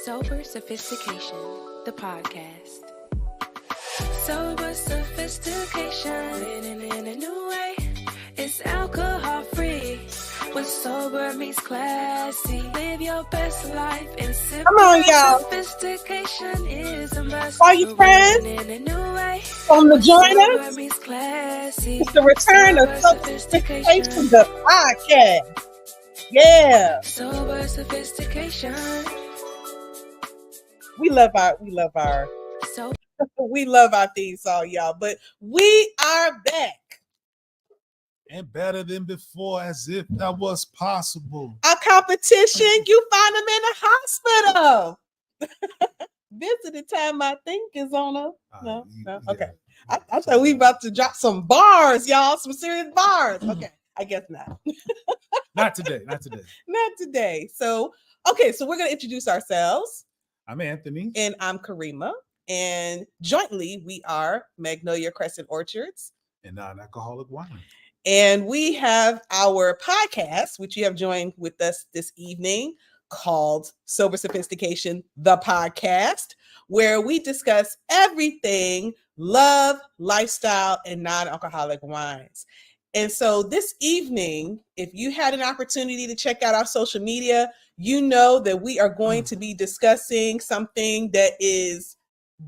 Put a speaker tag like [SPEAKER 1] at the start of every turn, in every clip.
[SPEAKER 1] Sober Sophistication, the podcast. Sober Sophistication, living in a new way. It's alcohol free, with sober meets classy. Live your best life in simple.
[SPEAKER 2] Come on, y'all.
[SPEAKER 1] Sophistication is a must.
[SPEAKER 2] Are you friends?
[SPEAKER 1] In a new way.
[SPEAKER 2] From the join us,
[SPEAKER 1] Sober meets classy.
[SPEAKER 2] it's the return of Sophistication, the podcast. Yeah.
[SPEAKER 1] Sober Sophistication.
[SPEAKER 2] We love our theme song, y'all. But we are back.
[SPEAKER 3] And better than before, as if that was possible.
[SPEAKER 2] Our competition, you find them in the hospital. Visiting time, I think, is on us. No. Okay. I thought we about to drop some bars, y'all. Some serious bars. Okay. I guess not.
[SPEAKER 3] Not today.
[SPEAKER 2] Not today. So we're going to introduce ourselves.
[SPEAKER 3] I'm Anthony.
[SPEAKER 2] And I'm Karima. And jointly, we are Magnolia Crescent Orchards.
[SPEAKER 3] And non-alcoholic wine.
[SPEAKER 2] And we have our podcast, which you have joined with us this evening, called Sober Sophistication, the podcast, where we discuss everything love, lifestyle, and non-alcoholic wines. And so this evening, if you had an opportunity to check out our social media, you know that we are going to be discussing something that is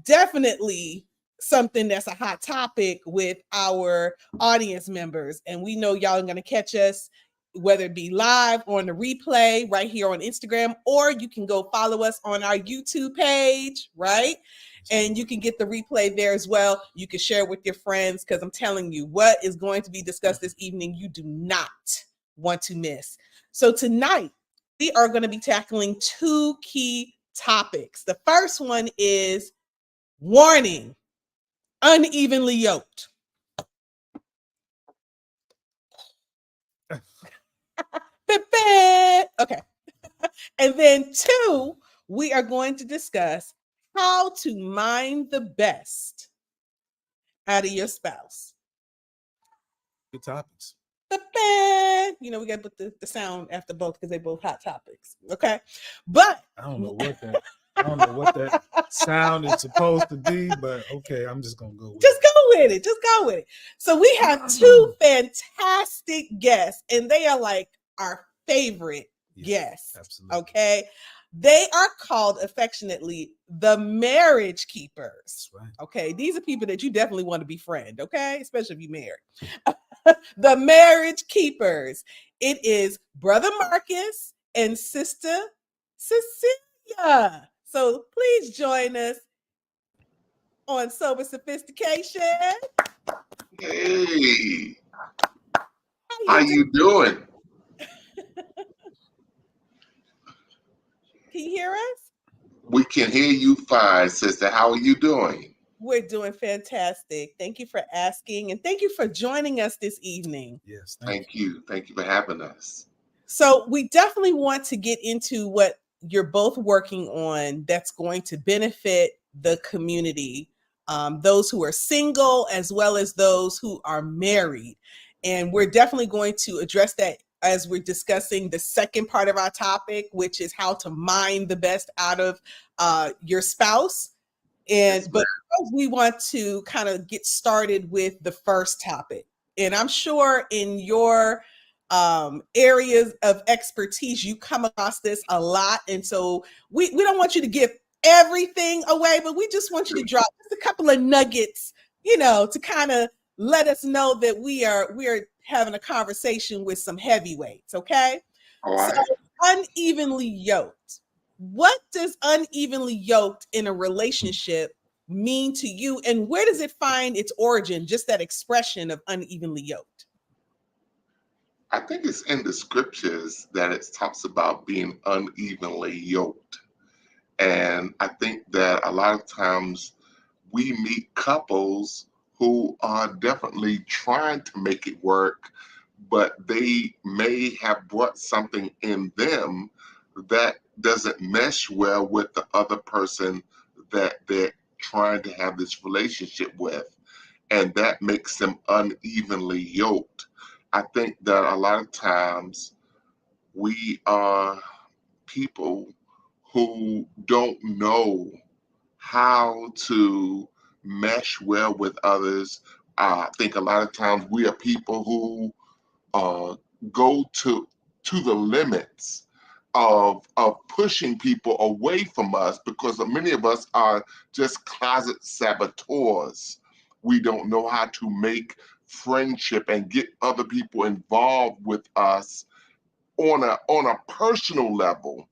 [SPEAKER 2] definitely something that's a hot topic with our audience members. And we know y'all are going to catch us, whether it be live or on the replay right here on Instagram, or you can go follow us on our YouTube page, right? And you can get the replay there as well. You can share it with your friends, because I'm telling you, what is going to be discussed this evening, you do not want to miss. So tonight, we are going to be tackling two key topics. The first one is warning, unevenly yoked. Okay. And then two, we are going to discuss how to mind the best out of your spouse.
[SPEAKER 3] Good topics.
[SPEAKER 2] You know, we got to put the sound after both, because they're both hot topics. Okay. But
[SPEAKER 3] I don't know what that sound is supposed to be, but okay, I'm just gonna go with
[SPEAKER 2] Just go with it. So we have two fantastic guests, and they are like our favorite guests.
[SPEAKER 3] Absolutely.
[SPEAKER 2] Okay. They are called affectionately the marriage keepers.
[SPEAKER 3] That's right.
[SPEAKER 2] Okay. These are people that you definitely want to befriend. Okay. Especially if you're married. The marriage keepers. It is Brother Marcus and Sister Cecelia. So please join us on Sober Sophistication.
[SPEAKER 4] Hey, how you doing?
[SPEAKER 2] Can you hear us?
[SPEAKER 4] We can hear you fine, sister. How are you doing?
[SPEAKER 2] We're doing fantastic. Thank you for asking, and thank you for joining us this evening.
[SPEAKER 3] Yes,
[SPEAKER 4] thank you. Thank you for having us.
[SPEAKER 2] So we definitely want to get into what you're both working on that's going to benefit the community, those who are single as well as those who are married. And we're definitely going to address that as we're discussing the second part of our topic, which is how to mind the best out of your spouse. But we want to kind of get started with the first topic. And I'm sure in your areas of expertise, you come across this a lot. And so we don't want you to give everything away, but we just want you to drop just a couple of nuggets, you know, to kind of let us know that we are having a conversation with some heavyweights. Okay.
[SPEAKER 4] All right.
[SPEAKER 2] So unevenly yoked. What does unevenly yoked in a relationship mean to you? And where does it find its origin? Just that expression of unevenly yoked.
[SPEAKER 4] I think it's in the scriptures that it talks about being unevenly yoked. And I think that a lot of times we meet couples who are definitely trying to make it work, but they may have brought something in them that doesn't mesh well with the other person that they're trying to have this relationship with. And that makes them unevenly yoked. I think that a lot of times we are people who don't know how to mesh well with others. I think a lot of times we are people who go to the limits of pushing people away from us because many of us are just closet saboteurs. We don't know how to make friendship and get other people involved with us on a personal level.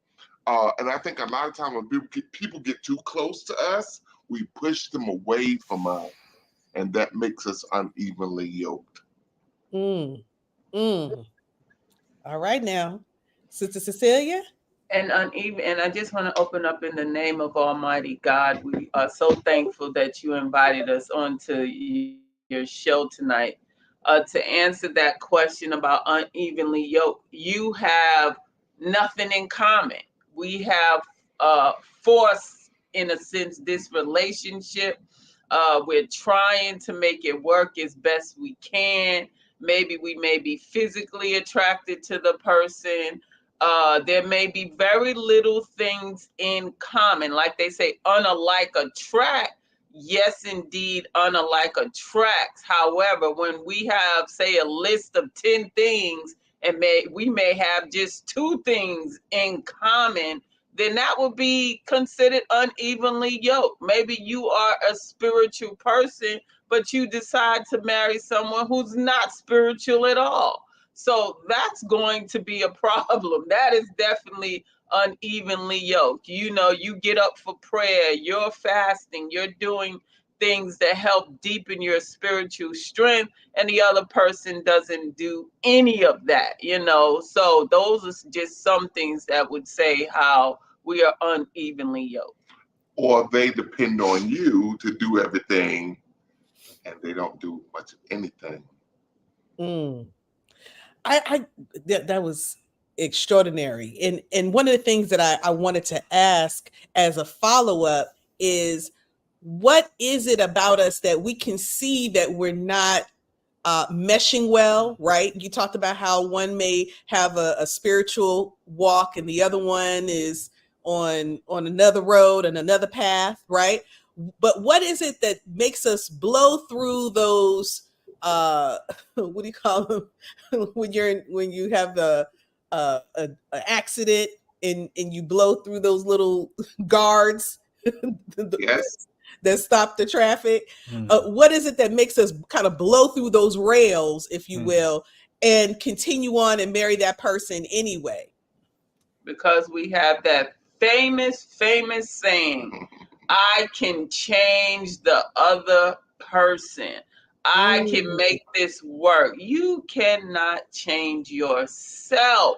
[SPEAKER 4] And I think a lot of times when people get too close to us, we push them away from us, and that makes us unevenly yoked.
[SPEAKER 2] Mm, mm. All right now, Sister Cecelia.
[SPEAKER 5] And uneven. And I just want to open up in the name of Almighty God. We are so thankful that you invited us onto your show tonight to answer that question about unevenly yoked. You have nothing in common. We have forced, in a sense, this relationship. We're trying to make it work as best we can. Maybe we may be physically attracted to the person. There may be very little things in common. Like they say, unalike attract. Yes, indeed, unalike attracts. However, when we have, say, a list of 10 things and we may have just two things in common, then that would be considered unevenly yoked. Maybe you are a spiritual person, but you decide to marry someone who's not spiritual at all. So that's going to be a problem. That is definitely unevenly yoked. You know, you get up for prayer, you're fasting, you're doing things that help deepen your spiritual strength, and the other person doesn't do any of that, you know. So those are just some things that would say how we are unevenly yoked.
[SPEAKER 4] Or they depend on you to do everything, and they don't do much of anything.
[SPEAKER 2] Mm. I that was extraordinary. And one of the things that I wanted to ask as a follow-up is, what is it about us that we can see that we're not meshing well, right? You talked about how one may have a spiritual walk and the other one is on another road and another path, right? But what is it that makes us blow through those what do you call them when you have a accident and you blow through those little guards
[SPEAKER 4] Yes.
[SPEAKER 2] that stop the traffic?
[SPEAKER 3] Mm.
[SPEAKER 2] What is it that makes us kind of blow through those rails, if you will, and continue on and marry that person anyway?
[SPEAKER 5] Because we have that famous saying, I can change the other person. I can
[SPEAKER 2] Mm.
[SPEAKER 5] make this work. You cannot change yourself,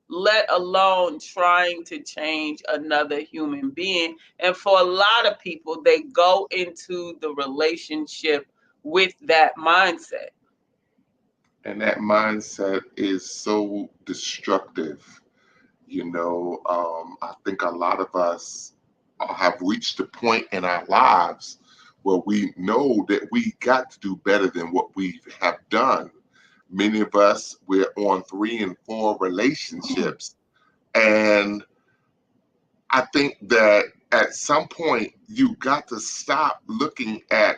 [SPEAKER 5] let alone trying to change another human being. And for a lot of people, they go into the relationship with that mindset.
[SPEAKER 4] And that mindset is so destructive. I think a lot of us have reached a point in our lives where we know that we got to do better than what we have done. Many of us, we're on 3 and 4 relationships. And I think that at some point you got to stop looking at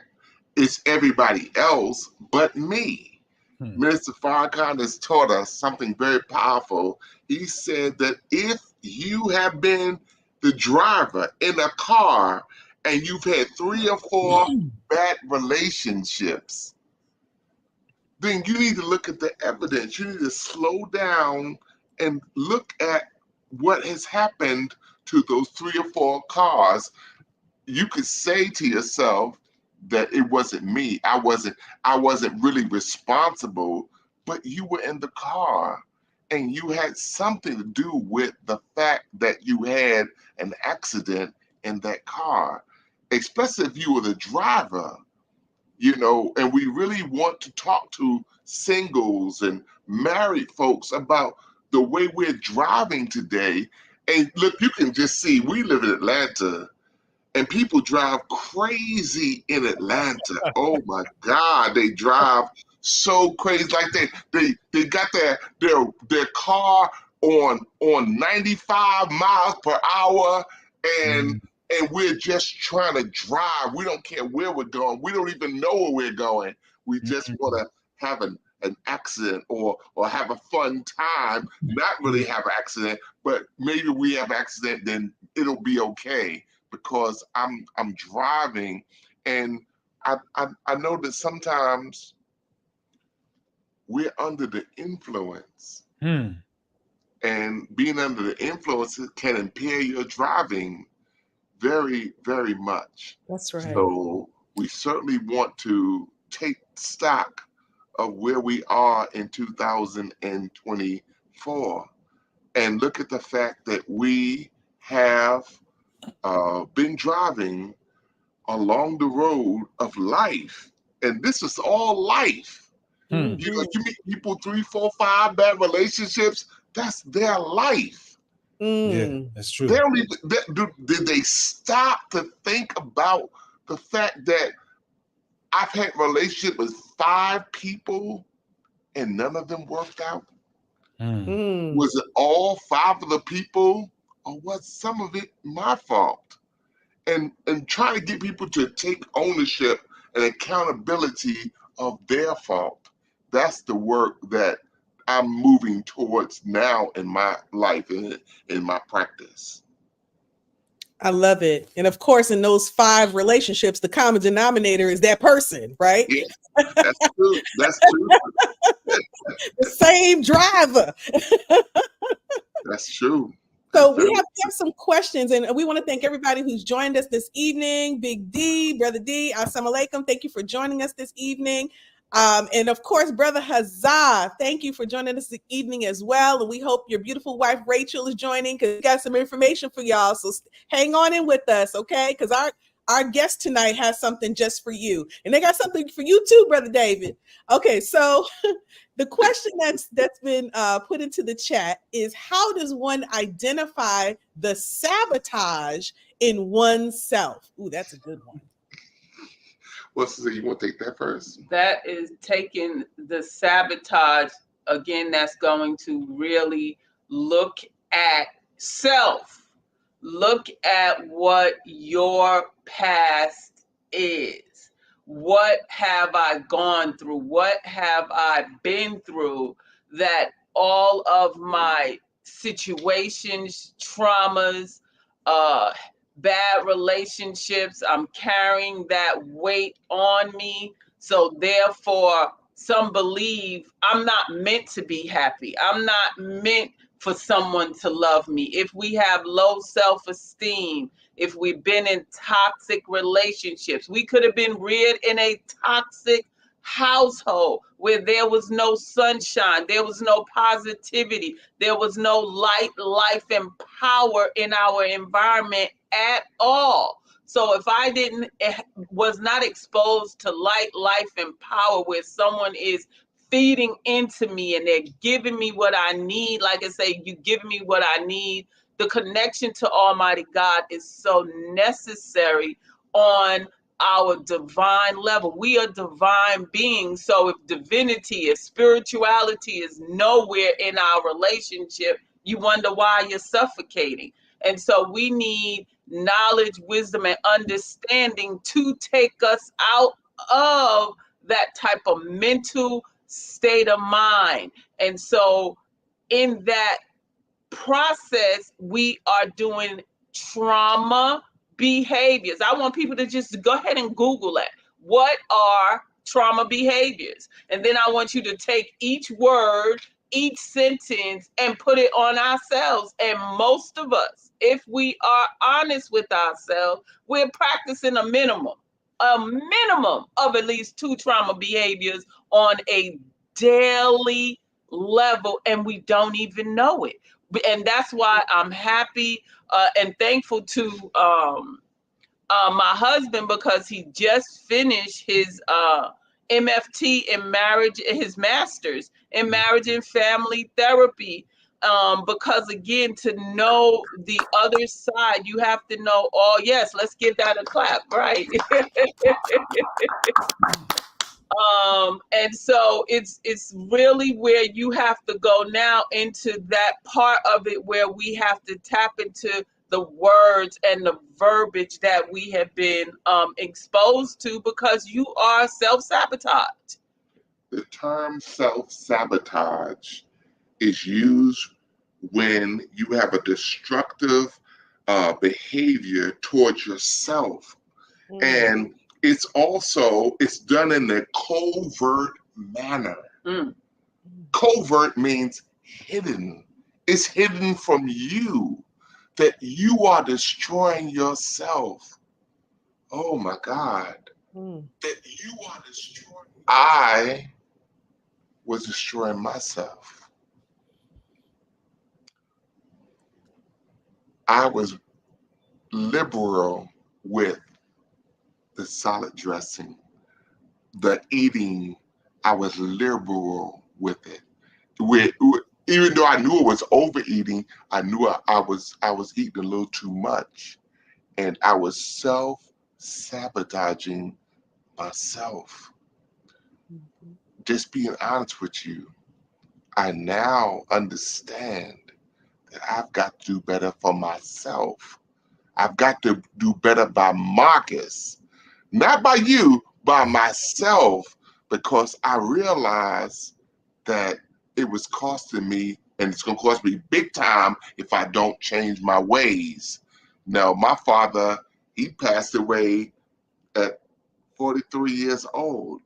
[SPEAKER 4] it's everybody else but me. Minister Farrakhan has taught us something very powerful. He said that if you have been the driver in a car and you've had 3 or 4 bad relationships, then you need to look at the evidence. You need to slow down and look at what has happened to those 3 or 4 cars. You could say to yourself that it wasn't me. I wasn't really responsible, but you were in the car and you had something to do with the fact that you had an accident in that car, especially if you were the driver. And we really want to talk to singles and married folks about the way we're driving today. And look, you can just see, we live in Atlanta and people drive crazy in Atlanta. Oh my God, they drive so crazy. Like they got their car on 95 miles per hour, and we're just trying to drive. We don't care where we're going. We don't even know where we're going. We just want to have an accident or have a fun time, not really have an accident, but maybe we have an accident, then it'll be okay because I'm driving. And I know that sometimes we're under the influence. And being under the influence can impair your driving very, very much.
[SPEAKER 2] That's right.
[SPEAKER 4] So we certainly want to take stock of where we are in 2024 and look at the fact that we have been driving along the road of life. And this is all life. You know, you meet people 3, 4, 5 bad relationships, that's their life.
[SPEAKER 3] Yeah, that's true.
[SPEAKER 4] They don't even, did they stop to think about the fact that I've had a relationship with 5 people and none of them worked out? Was it all 5 of the people, or was some of it my fault? And trying to get people to take ownership and accountability of their fault. That's the work that I'm moving towards now in my life and in my practice.
[SPEAKER 2] I love it. And of course, in those 5 relationships, the common denominator is that person, right?
[SPEAKER 4] Yeah, that's true. That's true.
[SPEAKER 2] The same driver.
[SPEAKER 4] That's true.
[SPEAKER 2] So we have some questions, and we want to thank everybody who's joined us this evening. Big D, Brother D, assalamu alaikum. Thank you for joining us this evening. And of course, Brother Hazza, thank you for joining us this evening as well. And we hope your beautiful wife, Rachel, is joining because we got some information for y'all. So hang on in with us, okay? Because our guest tonight has something just for you. And they got something for you too, Brother David. Okay, so the question that's been put into the chat is, how does one identify the sabotage in oneself? Ooh, that's a good one.
[SPEAKER 4] Well, so you want to take that first?
[SPEAKER 5] That is taking the sabotage, again, that's going to really look at self. Look at what your past is. What have I gone through? What have I been through that all of my situations, traumas, bad relationships, I'm carrying that weight on me. So therefore, some believe I'm not meant to be happy. I'm not meant for someone to love me. If we have low self-esteem, if we've been in toxic relationships, we could have been reared in a toxic household where there was no sunshine, there was no positivity, there was no light, life, and power in our environment at all. So if I was not exposed to light, life, and power where someone is feeding into me and they're giving me what I need, like I say, you give me what I need, the connection to Almighty God is so necessary on our divine level. We are divine beings. So if divinity, if spirituality is nowhere in our relationship, you wonder why you're suffocating. And so we need knowledge, wisdom, and understanding to take us out of that type of mental state of mind. And so in that process, we are doing trauma behaviors. I want people to just go ahead and Google it. What are trauma behaviors? And then I want you to take each word, each sentence, and put it on ourselves. And most of us, if we are honest with ourselves, we're practicing a minimum of at least 2 trauma behaviors on a daily level, and we don't even know it. And that's why I'm happy and thankful to my husband, because he just finished his MFT in marriage, his master's in marriage and family therapy. Because again, to know the other side, you have to know all. Yes, let's give that a clap, right? And so it's really where you have to go now into that part of it where we have to tap into the words and the verbiage that we have been exposed to, because you are self-sabotage.
[SPEAKER 4] The term self-sabotage is used when you have a destructive behavior towards yourself. And it's done in a covert manner.
[SPEAKER 5] Mm.
[SPEAKER 4] Covert means hidden. It's hidden from you, that you are destroying yourself. Oh my God. That you are destroying. I was destroying myself. I was liberal with the salad dressing, the eating. I was liberal with it. Even though I knew it was overeating, I knew I was eating a little too much, and I was self-sabotaging myself. Just being honest with you, I now understand that I've got to do better for myself. I've got to do better by Marcus, not by you, by myself, because I realized that it was costing me, and it's going to cost me big time if I don't change my ways. Now, my father, he passed away at 43 years old.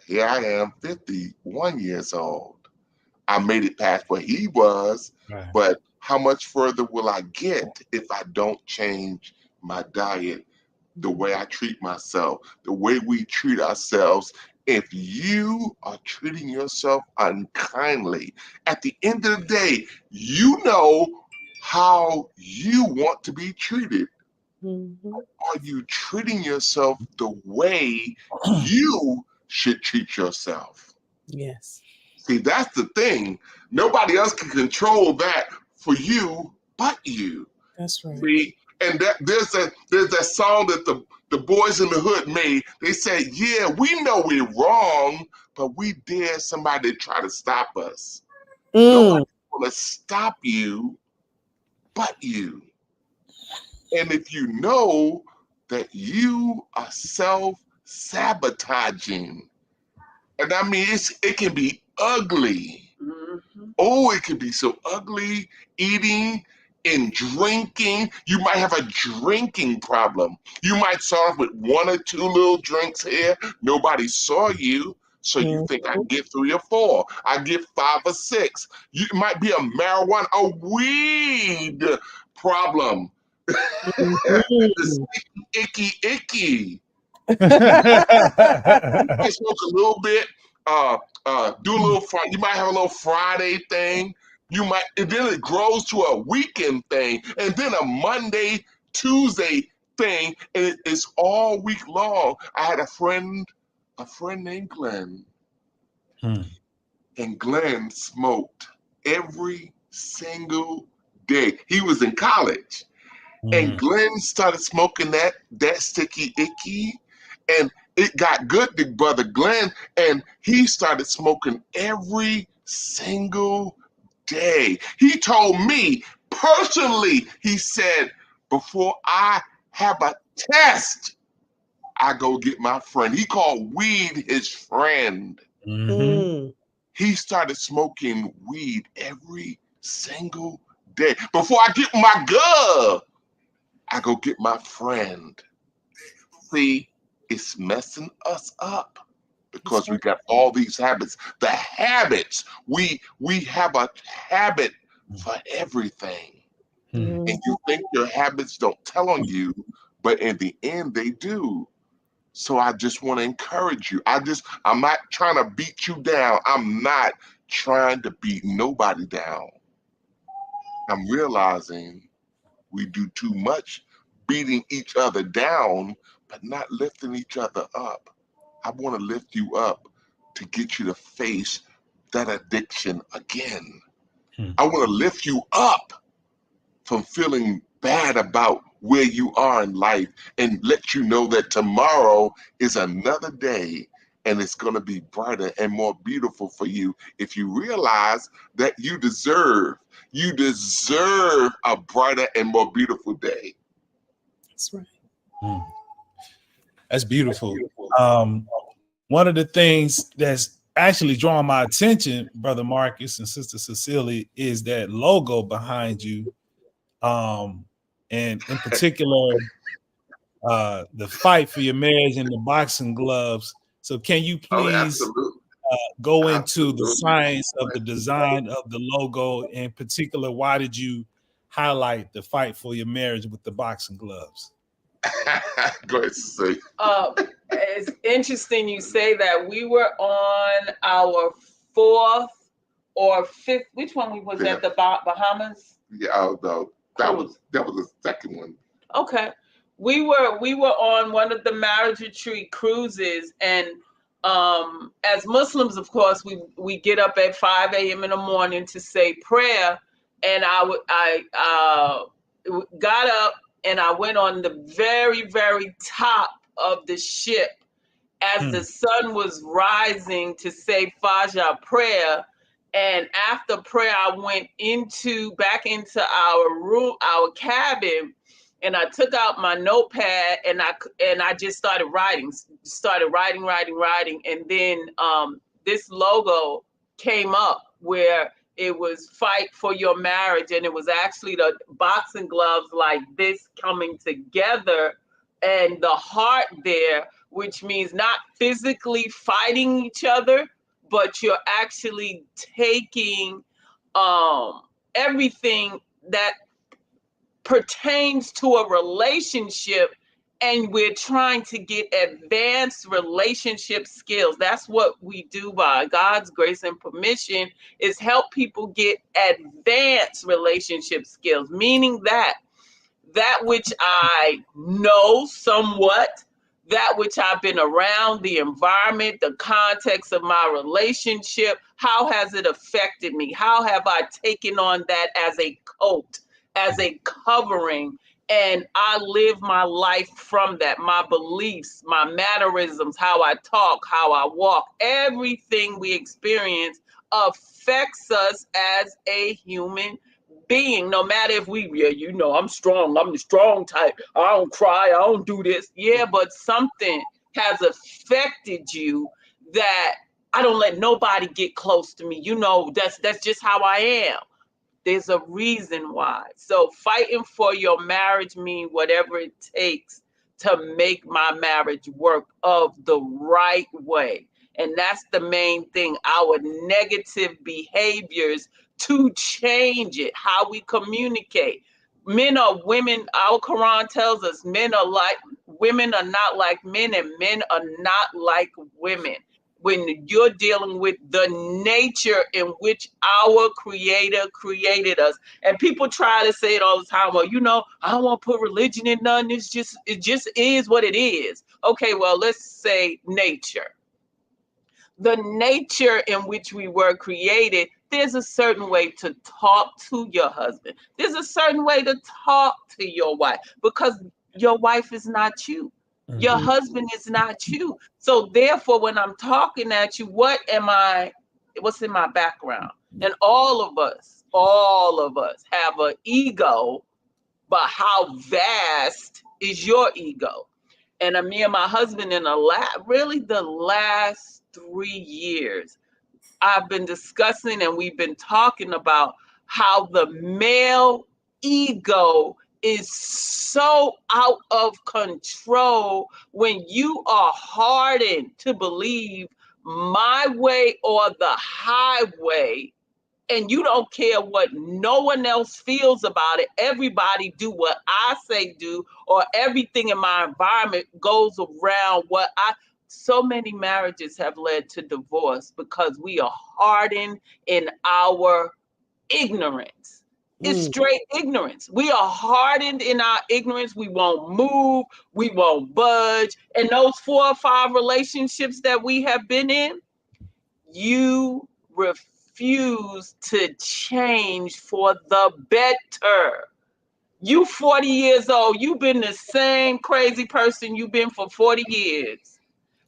[SPEAKER 4] Here I am, 51 years old. I made it past where he was,
[SPEAKER 3] Right.
[SPEAKER 4] but how much further will I get if I don't change my diet, the way I treat myself, the way we treat ourselves? If you are treating yourself unkindly, at the end of the day, you know how you want to be treated. Are you treating yourself the way you should treat yourself?
[SPEAKER 2] Yes.
[SPEAKER 4] See, that's the thing. Nobody else can control that for you but you.
[SPEAKER 2] That's right.
[SPEAKER 4] See, and there's that song that the boys in the hood made. They said, yeah, we know we're wrong, but we dare somebody to try to stop us. Nobody's gonna stop you but you. And if you know that you are self-sabotaging, and I mean it can be ugly. Oh, it can be so ugly. Eating and drinking. You might have a drinking problem. You might start off with 1 or 2 little drinks here. Nobody saw you. So you think I can get 3 or 4. I get 5 or 6. You might be a marijuana, a weed problem. The sticky, icky. You might smoke a little bit, do a little Friday. You might have a little Friday thing. You might, and then it grows to a weekend thing, and then a Monday, Tuesday thing, and it's all week long. I had a friend named Glenn, and Glenn smoked every single day. He was in college, and Glenn started smoking that sticky icky, and it got good to brother Glenn, and he started smoking every single day. He told me personally, he said, before I have a test, I go get my friend. He called weed his friend. He started smoking weed every single day. Before I get my girl, I go get my friend. See, it's messing us up because we got all these habits. The habits, we have a habit for everything. And you think your habits don't tell on you, but in the end they do. So I just want to encourage you. I'm not trying to beat you down. I'm not trying to beat nobody down. I'm realizing we do too much beating each other down, but not lifting each other up. I want to lift you up to get you to face that addiction again. I want to lift you up from feeling bad about where you are in life and let you know that tomorrow is another day and it's going to be brighter and more beautiful for you if you realize that you deserve a brighter and more beautiful day.
[SPEAKER 2] That's right.
[SPEAKER 3] Mm. That's beautiful. One of the things that's actually drawing my attention, Brother Marcus and Sister Cecelia, is that logo behind you. And in particular, the fight for your marriage and the boxing gloves. So can you
[SPEAKER 4] Oh,
[SPEAKER 3] please
[SPEAKER 4] absolutely.
[SPEAKER 3] go into the
[SPEAKER 4] Absolutely.
[SPEAKER 3] science of the design of the logo? In particular, why did you highlight the fight for your marriage with the boxing gloves?
[SPEAKER 4] Go ahead, Cecelia.
[SPEAKER 5] It's interesting you say that. We were on our fourth or fifth. Which one we was at the Bahamas?
[SPEAKER 4] Yeah, that was the second one.
[SPEAKER 5] Okay, we were on one of the marriage retreat cruises, and as Muslims, of course, we get up at 5 a.m. in the morning to say prayer, and I got up and I went on the very, very top of the ship as the sun was rising to say Fajr prayer. And after prayer, I went back into our room, our cabin, and I took out my notepad and I just started writing, and then this logo came up where it was fight for your marriage, and it was actually the boxing gloves like this coming together, and the heart there, which means not physically fighting each other, but you're actually taking everything that pertains to a relationship, and we're trying to get advanced relationship skills. That's what we do by God's grace and permission, is help people get advanced relationship skills, meaning that which I know somewhat, that which I've been around, the environment, the context of my relationship, how has it affected me? How have I taken on that as a coat, as a covering? And I live my life from that, my beliefs, my mannerisms, how I talk, how I walk, everything we experience affects us as a human being, no matter if I'm strong, I'm the strong type, I don't cry, I don't do this. Yeah, but something has affected you that I don't let nobody get close to me. That's just how I am. There's a reason why. So fighting for your marriage means whatever it takes to make my marriage work of the right way. And that's the main thing, our negative behaviors to change it, how we communicate. Men are women. Our Quran tells us women are not like men, and men are not like women. When you're dealing with the nature in which our Creator created us. And people try to say it all the time, well, I don't want to put religion in none. It just is what it is. Okay, well, let's say nature. The nature in which we were created, there's a certain way to talk to your husband. There's a certain way to talk to your wife, because your wife is not you. Your husband is not you. So therefore, when I'm talking at you, what's in my background? And all of us have an ego, but how vast is your ego? And me and my husband in the last 3 years, I've been discussing and we've been talking about how the male ego is so out of control when you are hardened to believe my way or the highway, and you don't care what no one else feels about it. Everybody do what I say do, or everything in my environment goes around what so many marriages have led to divorce because we are hardened in our ignorance. It's straight ignorance. We are hardened in our ignorance. We won't move. We won't budge. And those 4 or 5 relationships that we have been in, you refuse to change for the better. You 40 years old. You've been the same crazy person you've been for 40 years.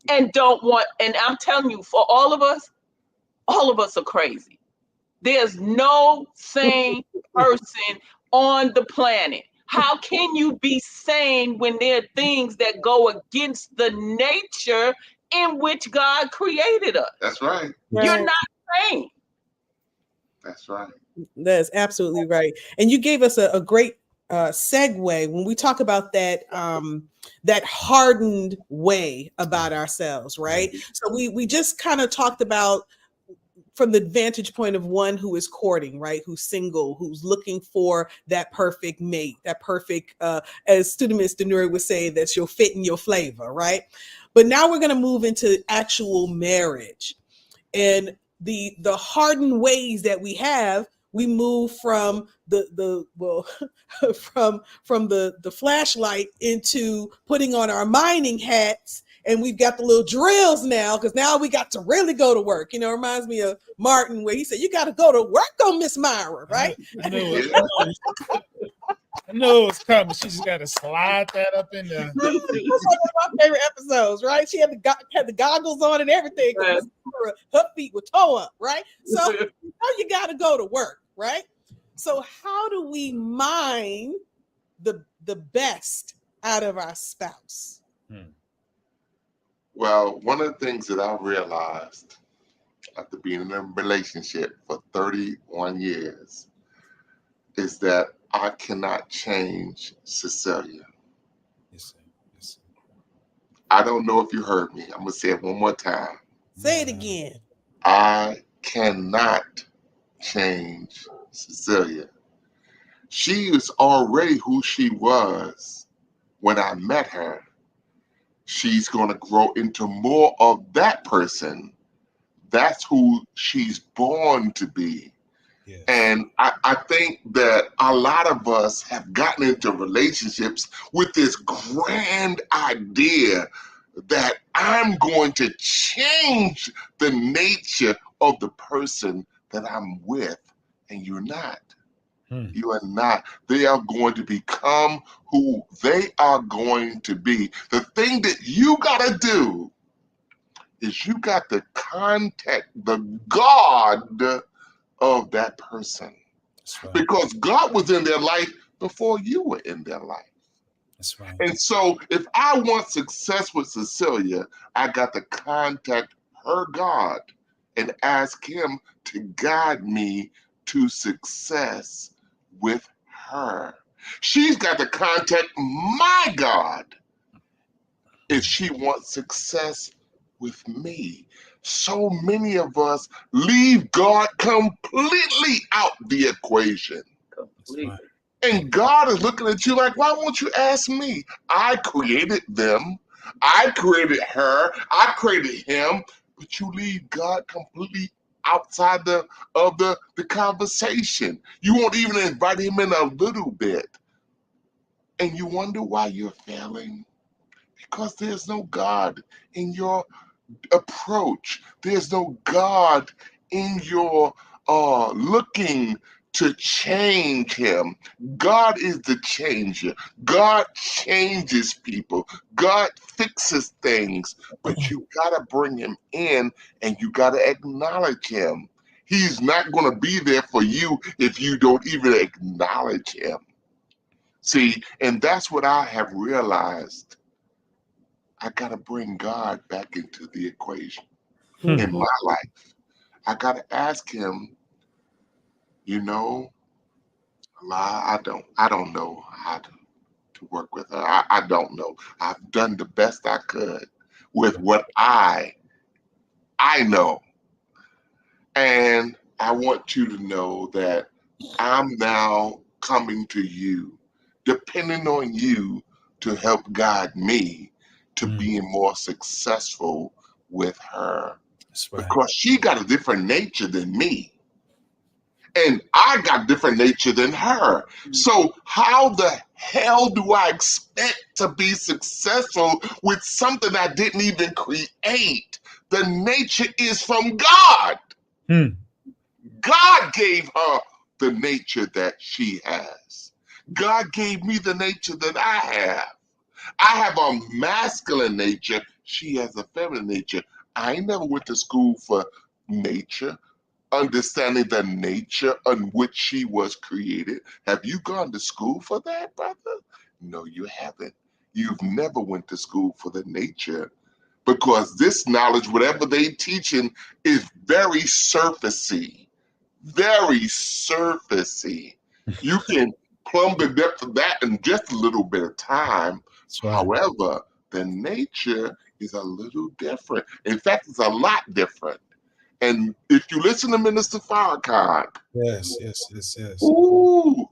[SPEAKER 5] and don't want, and I'm telling you, for all of us are crazy. There's no sane person on the planet. How can you be sane when there are things that go against the nature in which God created us?
[SPEAKER 4] That's right.
[SPEAKER 5] You're
[SPEAKER 2] Right.
[SPEAKER 5] not sane.
[SPEAKER 4] That's right.
[SPEAKER 2] That's absolutely right. And you gave us a great segue when we talk about that that hardened way about ourselves, right? So we just kind of talked about from the vantage point of one who is courting, right? Who's single, who's looking for that perfect mate, that perfect, as Student Miss Denuri would say, that's your fit and your flavor, right? But now we're going to move into actual marriage. And the hardened ways that we have, we move from the from the flashlight into putting on our mining hats, and we've got the little drills now, because now we got to really go to work. You know, it reminds me of Martin, where he said, you got to go to work on Miss Myra, right?
[SPEAKER 3] I know it's coming. She just got to slide that up in there.
[SPEAKER 2] That's one of my favorite episodes, right? She had the goggles on and everything.
[SPEAKER 5] Right.
[SPEAKER 2] Her feet were toe up, right? So you got to go to work, right? So how do we mine the best out of our spouse?
[SPEAKER 4] Well, one of the things that I realized after being in a relationship for 31 years is that I cannot change Cecelia.
[SPEAKER 3] Yes, sir. Yes, sir.
[SPEAKER 4] I don't know if you heard me. I'm going to say it one more time.
[SPEAKER 2] Say it again.
[SPEAKER 4] I cannot change Cecelia. She is already who she was when I met her. She's going to grow into more of that person. That's who she's born to be.
[SPEAKER 3] Yes.
[SPEAKER 4] And I think that a lot of us have gotten into relationships with this grand idea that I'm going to change the nature of the person that I'm with, and you're not. You are not. They are going to become who they are going to be. The thing that you got to do is you got to contact the God of that person.
[SPEAKER 3] That's right.
[SPEAKER 4] Because God was in their life before you were in their life.
[SPEAKER 3] That's right.
[SPEAKER 4] And so if I want success with Cecelia, I got to contact her God and ask him to guide me to success with her. She's got to contact my God if she wants success with me. So many of us leave God completely out the equation.
[SPEAKER 3] That's right.
[SPEAKER 4] And God is looking at you like, why won't you ask me? I created them. I created her. I created him. But you leave God completely outside of the conversation. You won't even invite him in a little bit. And you wonder why you're failing? Because there's no God in your approach. There's no God in your looking to change him. God is the changer. God changes people. God fixes things, but you gotta bring him in and you gotta acknowledge him. He's not going to be there for you if you don't even acknowledge him. See, and that's what I have realized. I got to bring God back into the equation in my life. I got to ask him, you know, I don't know how to work with her. I don't know. I've done the best I could with what I know. And I want you to know that I'm now coming to you, depending on you to help guide me to being more successful with her.
[SPEAKER 3] That's right.
[SPEAKER 4] Because she got a different nature than me. And I got different nature than her. So how the hell do I expect to be successful with something I didn't even create? The nature is from God. God gave her the nature that she has. God gave me the nature that I have. I have a masculine nature. she has a feminine nature. I never went to school for nature, understanding the nature on which she was created. Have you gone to school for that, brother? No, you haven't. You've never went to school for the nature, because this knowledge, whatever they teaching, is very surfacey, very surfacey. You can plumb the depth of that in just a little bit of time.
[SPEAKER 3] That's right.
[SPEAKER 4] However, the nature is a little different. In fact, it's a lot different. And if you listen to Minister Farrakhan,
[SPEAKER 3] Yes.
[SPEAKER 4] ooh,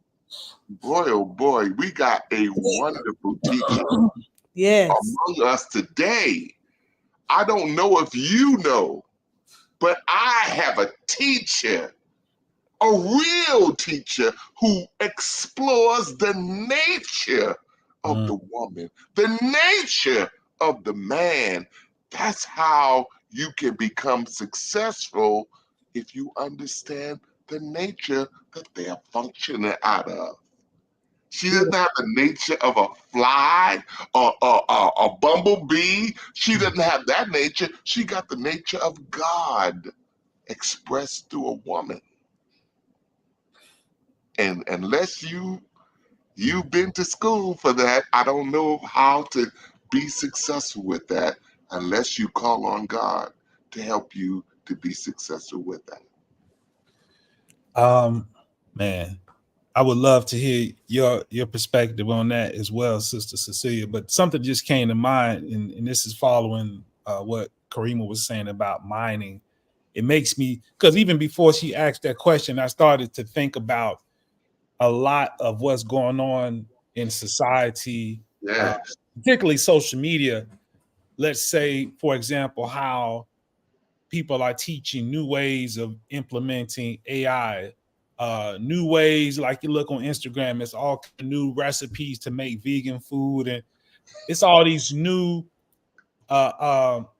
[SPEAKER 4] boy, oh boy, we got a wonderful teacher
[SPEAKER 2] Yes.
[SPEAKER 4] among us today. I don't know if you know, but I have a teacher, a real teacher, who explores the nature of the woman, the nature of the man. That's how you can become successful, if you understand the nature that they're functioning out of. She doesn't have the nature of a fly or a bumblebee. She doesn't have that nature. She got the nature of God expressed through a woman. And unless you've been to school for that, I don't know how to be successful with that, unless you call on God to help you to be successful with that.
[SPEAKER 3] Man, I would love to hear your perspective on that as well, Sister Cecelia. But something just came to mind, and this is following what Karima was saying about mining. It makes me, because even before she asked that question, I started to think about a lot of what's going on in society,
[SPEAKER 4] Yes.
[SPEAKER 3] particularly social media. Let's say, for example, how people are teaching new ways of implementing AI, new ways, like you look on Instagram, it's all new recipes to make vegan food, and it's all these new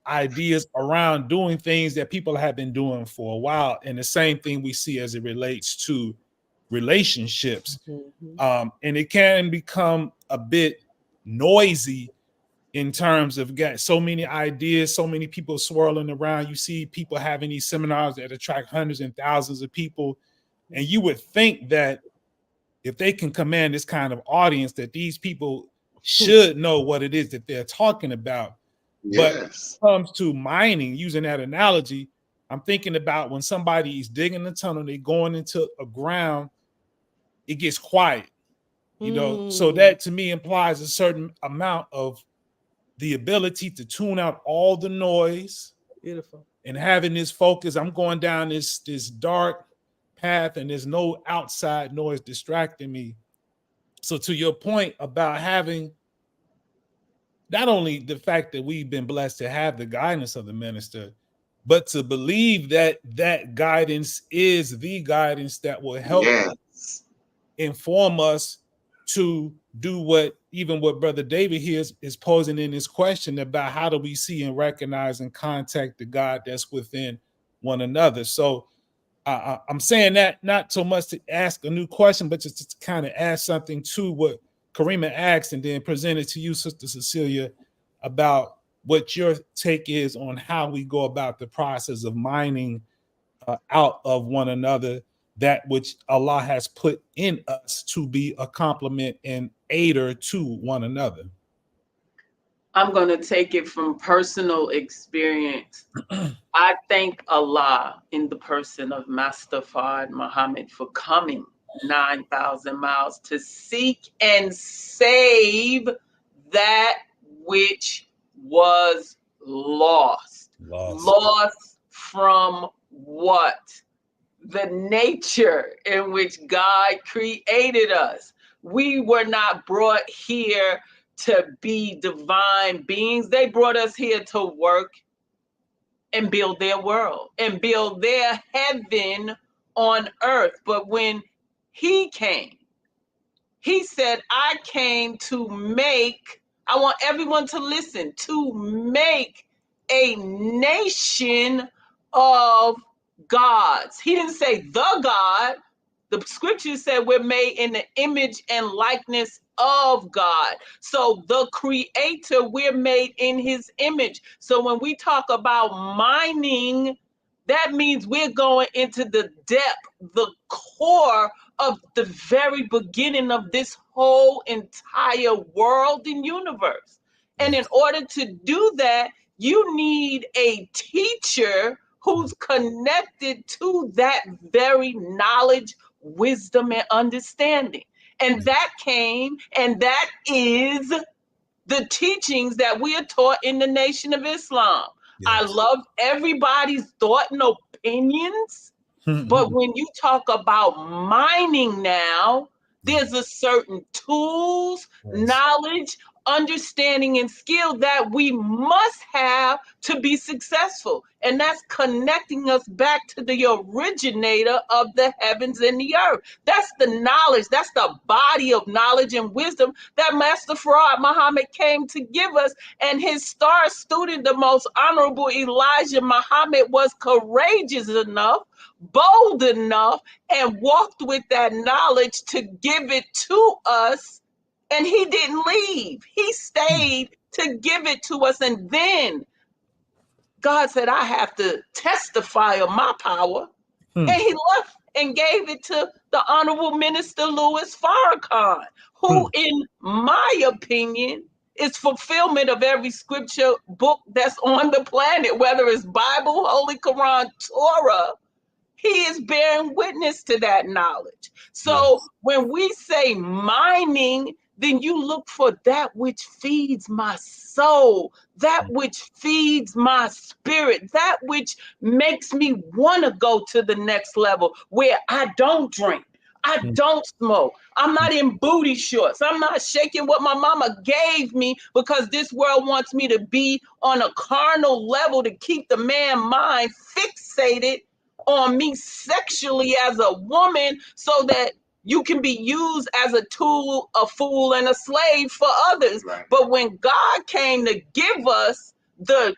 [SPEAKER 3] ideas around doing things that people have been doing for a while. And the same thing we see as it relates to relationships. And it can become a bit noisy in terms of got so many ideas, so many people swirling around. You see people having these seminars that attract hundreds and thousands of people. And you would think that if they can command this kind of audience, that these people should know what it is that they're talking about. But when it
[SPEAKER 4] Yes.
[SPEAKER 3] comes to mining, using that analogy, I'm thinking about when somebody is digging a tunnel, they're going into a ground, it gets quiet, So that to me implies a certain amount of the ability to tune out all the noise.
[SPEAKER 2] Beautiful.
[SPEAKER 3] And having this focus. I'm going down this dark path and there's no outside noise distracting me. So to your point about having not only the fact that we've been blessed to have the guidance of the minister, but to believe that that guidance is the guidance that will help inform us to do what Brother David here is posing in his question about how do we see and recognize and contact the God that's within one another. So I'm saying that not so much to ask a new question, but just to kind of add something to what Karima asked and then present it to you, Sister Cecelia, about what your take is on how we go about the process of mining out of one another that which Allah has put in us to be a complement and aider to one another.
[SPEAKER 5] I'm going to take it from personal experience. I thank Allah in the person of Master Fard Muhammad for coming 9,000 miles to seek and save that which was lost. Lost from what? The nature in which God created us. We were not brought here to be divine beings. They brought us here to work and build their world and build their heaven on earth. But when he came, he said, I came to make, I want everyone to listen, to make a nation of gods. He didn't say the God. The scripture said we're made in the image and likeness of God. So the creator, we're made in his image. So when we talk about mining, that means we're going into the depth, the core of the very beginning of this whole entire world and universe. And in order to do that, you need a teacher who's connected to that very knowledge, wisdom, and understanding. And that came, and that is the teachings that we are taught in the Nation of Islam. I
[SPEAKER 3] Yes.
[SPEAKER 5] love everybody's thought and opinions, but when you talk about mining now, there's a certain tools,
[SPEAKER 3] Yes.
[SPEAKER 5] knowledge, understanding, and skill that we must have to be successful. And that's connecting us back to the originator of the heavens and the earth. That's the knowledge, that's the body of knowledge and wisdom that Master Farad Muhammad came to give us. And his star student, the most honorable Elijah Muhammad, was courageous enough, bold enough, and walked with that knowledge to give it to us. And he didn't leave. He stayed to give it to us. And then God said, I have to testify of my power. And he left and gave it to the Honorable Minister Louis Farrakhan, who, in my opinion, is fulfillment of every scripture book that's on the planet, whether it's Bible, Holy Quran, Torah. He is bearing witness to that knowledge. So when we say mining, then you look for that which feeds my soul, that which feeds my spirit, that which makes me want to go to the next level where I don't drink. I don't smoke. I'm not in booty shorts. I'm not shaking what my mama gave me because this world wants me to be on a carnal level to keep the man mind fixated on me sexually as a woman so that you can be used as a tool, a fool, and a slave for others.
[SPEAKER 4] Right.
[SPEAKER 5] But when God came to give us the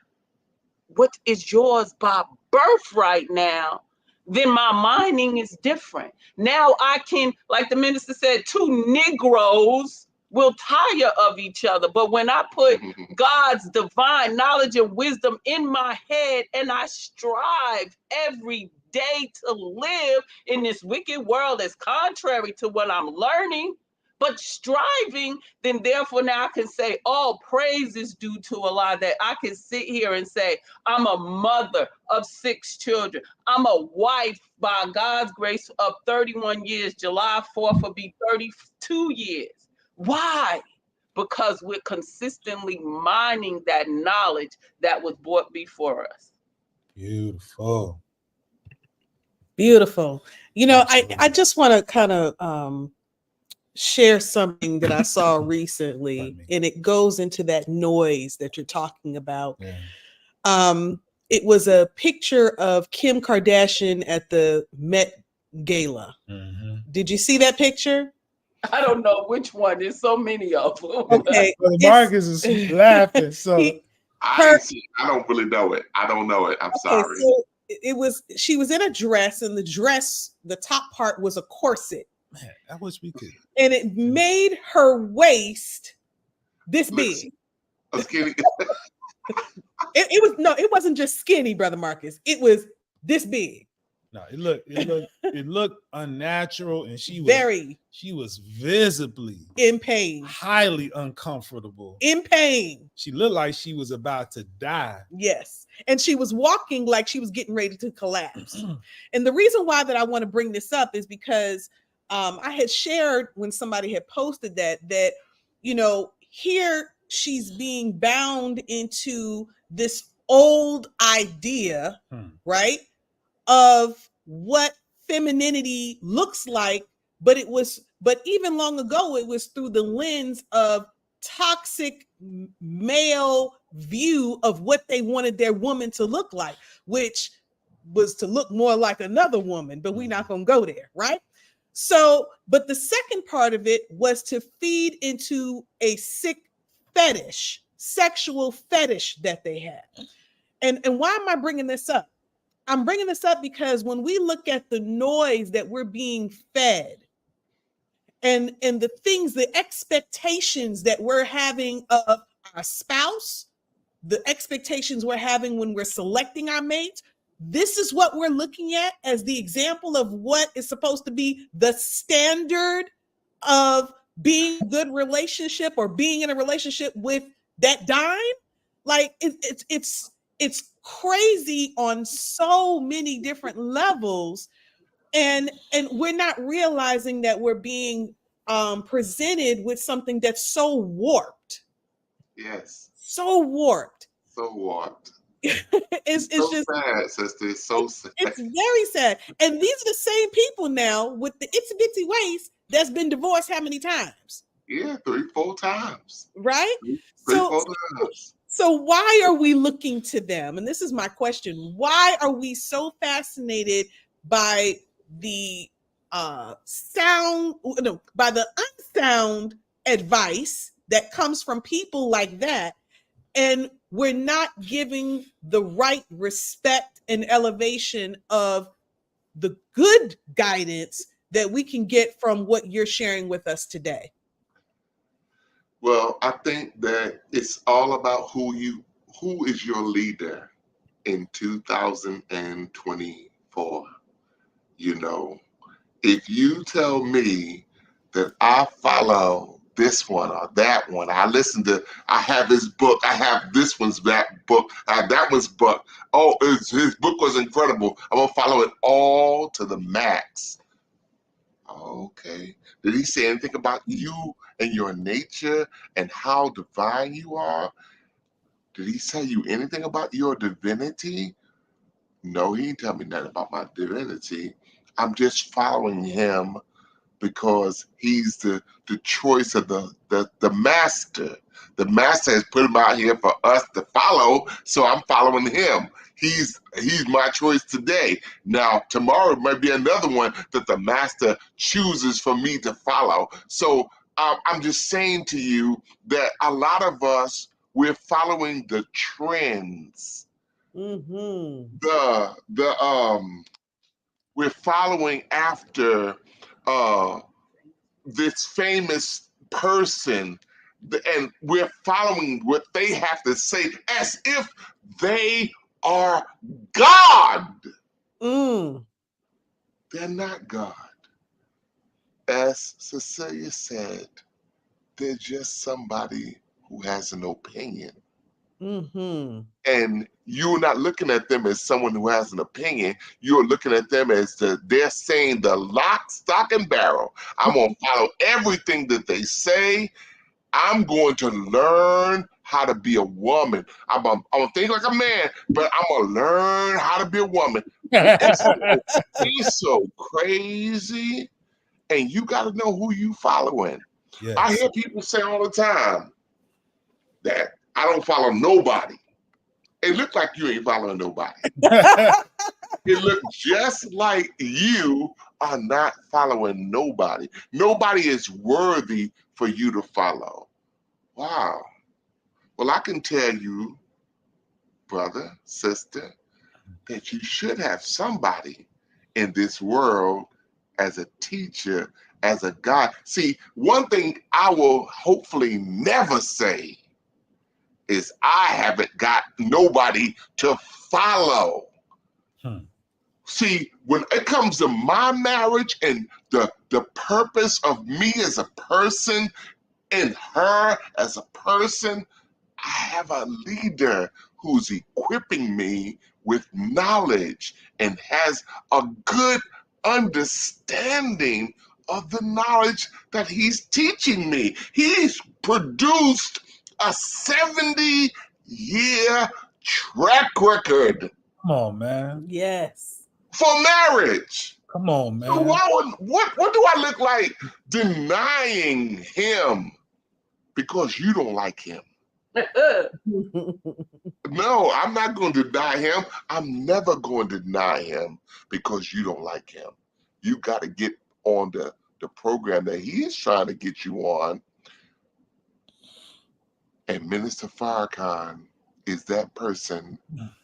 [SPEAKER 5] what is yours by birth right now, then my mining is different. Now I can, like the minister said, two Negroes will tire of each other. But when I put God's divine knowledge and wisdom in my head and I strive every day to live in this wicked world that's contrary to what I'm learning, but striving, then therefore now I can say all praise is due to Allah, that I can sit here and say, I'm a mother of 6 children. I'm a wife by God's grace of 31 years. July 4th will be 32 years. Why? Because we're consistently mining that knowledge that was brought before us.
[SPEAKER 3] Beautiful.
[SPEAKER 2] Beautiful. You know, I
[SPEAKER 3] Absolutely.
[SPEAKER 2] just want to kind of share something that I saw recently, and it goes into that noise that you're talking about.
[SPEAKER 3] Yeah.
[SPEAKER 2] It was a picture of Kim Kardashian at the Met Gala. Did you see that picture?
[SPEAKER 5] I don't know which one. There's so many of them.
[SPEAKER 2] Okay.
[SPEAKER 3] Brother Marcus is laughing. So
[SPEAKER 4] I don't really know it. I don't know it. I'm sorry.
[SPEAKER 2] So she was in a dress, and the top part was a corset.
[SPEAKER 3] man, I wish we could.
[SPEAKER 2] And it made her waist this big.
[SPEAKER 4] A skinny.
[SPEAKER 2] It wasn't just skinny, Brother Marcus. It was this big.
[SPEAKER 3] No, it looked unnatural, and she was visibly
[SPEAKER 2] in pain,
[SPEAKER 3] highly uncomfortable,
[SPEAKER 2] in pain.
[SPEAKER 3] She looked like she was about to die.
[SPEAKER 2] Yes, and she was walking like she was getting ready to collapse. And the reason why that I want to bring this up is because I had shared when somebody had posted that here she's being bound into this old idea, right, of what femininity looks like, but even long ago it was through the lens of toxic male view of what they wanted their woman to look like, which was to look more like another woman, but we're not going to go there, right? So, but the second part of it was to feed into a sick fetish, sexual fetish that they had. And why am I bringing this up? I'm bringing this up because when we look at the noise that we're being fed and the things, the expectations that we're having of our spouse, the expectations we're having when we're selecting our mates, this is what we're looking at as the example of what is supposed to be the standard of being a good relationship or being in a relationship with that dime. Like it's crazy on so many different levels, and we're not realizing that we're being presented with something that's so warped.
[SPEAKER 4] Yes.
[SPEAKER 2] So warped.
[SPEAKER 4] So what?
[SPEAKER 2] It's
[SPEAKER 4] So
[SPEAKER 2] just
[SPEAKER 4] sad, sister. It's so sad.
[SPEAKER 2] it's very sad. And these are the same people now with the itsy bitsy waist that's been divorced how many times?
[SPEAKER 4] Yeah, 3-4 times.
[SPEAKER 2] Right?
[SPEAKER 4] Three,
[SPEAKER 2] So
[SPEAKER 4] 4 times.
[SPEAKER 2] so why are we looking to them? And this is my question. Why are we so fascinated by the by the unsound advice that comes from people like that, and we're not giving the right respect and elevation of the good guidance that we can get from what you're sharing with us today?
[SPEAKER 4] Well, I think that it's all about who is your leader in 2024. You know, if you tell me that I follow this one or that one, I have his book, I have this one's that book, I have that one's book. Oh, his book was incredible. I'm gonna follow it all to the max. Okay. Did he say anything about you and your nature and how divine you are? Did he tell you anything about your divinity? No, he didn't tell me nothing about my divinity. I'm just following him because he's the choice of the master. The master has put him out here for us to follow, so I'm following him. He's my choice today. Now tomorrow might be another one that the master chooses for me to follow. So I'm just saying to you that a lot of us, we're following the trends.
[SPEAKER 2] Mm-hmm.
[SPEAKER 4] We're following after this famous person, and we're following what they have to say as if they are God.
[SPEAKER 2] Mm.
[SPEAKER 4] They're not God. As Cecelia said, they're just somebody who has an opinion.
[SPEAKER 2] Mm-hmm.
[SPEAKER 4] And you're not looking at them as someone who has an opinion. You're looking at them as they're saying the lock, stock, and barrel. I'm going to follow everything that they say. I'm going to learn how to be a woman. I'm going to think like a man, but I'm going to learn how to be a woman. It's so crazy. And you got to know who you following.
[SPEAKER 3] Yes.
[SPEAKER 4] I hear people say all the time that I don't follow nobody. It look like you ain't following nobody. It looks just like you are not following nobody. Nobody is worthy for you to follow. Wow. Well, I can tell you, brother, sister, that you should have somebody in this world as a teacher, as a guide. See, one thing I will hopefully never say is I haven't got nobody to follow. See, when it comes to my marriage and the purpose of me as a person and her as a person, I have a leader who's equipping me with knowledge and has a good understanding of the knowledge that he's teaching me. He's produced a 70-year track record
[SPEAKER 3] Come on, man.
[SPEAKER 2] Yes.
[SPEAKER 4] for marriage.
[SPEAKER 3] Come on,
[SPEAKER 4] So
[SPEAKER 3] man.
[SPEAKER 4] what do I look like denying him because you don't like him? No, I'm not going to deny him. I'm never going to deny him because you don't like him. You got to get on the program that he is trying to get you on. And Minister Farrakhan is that person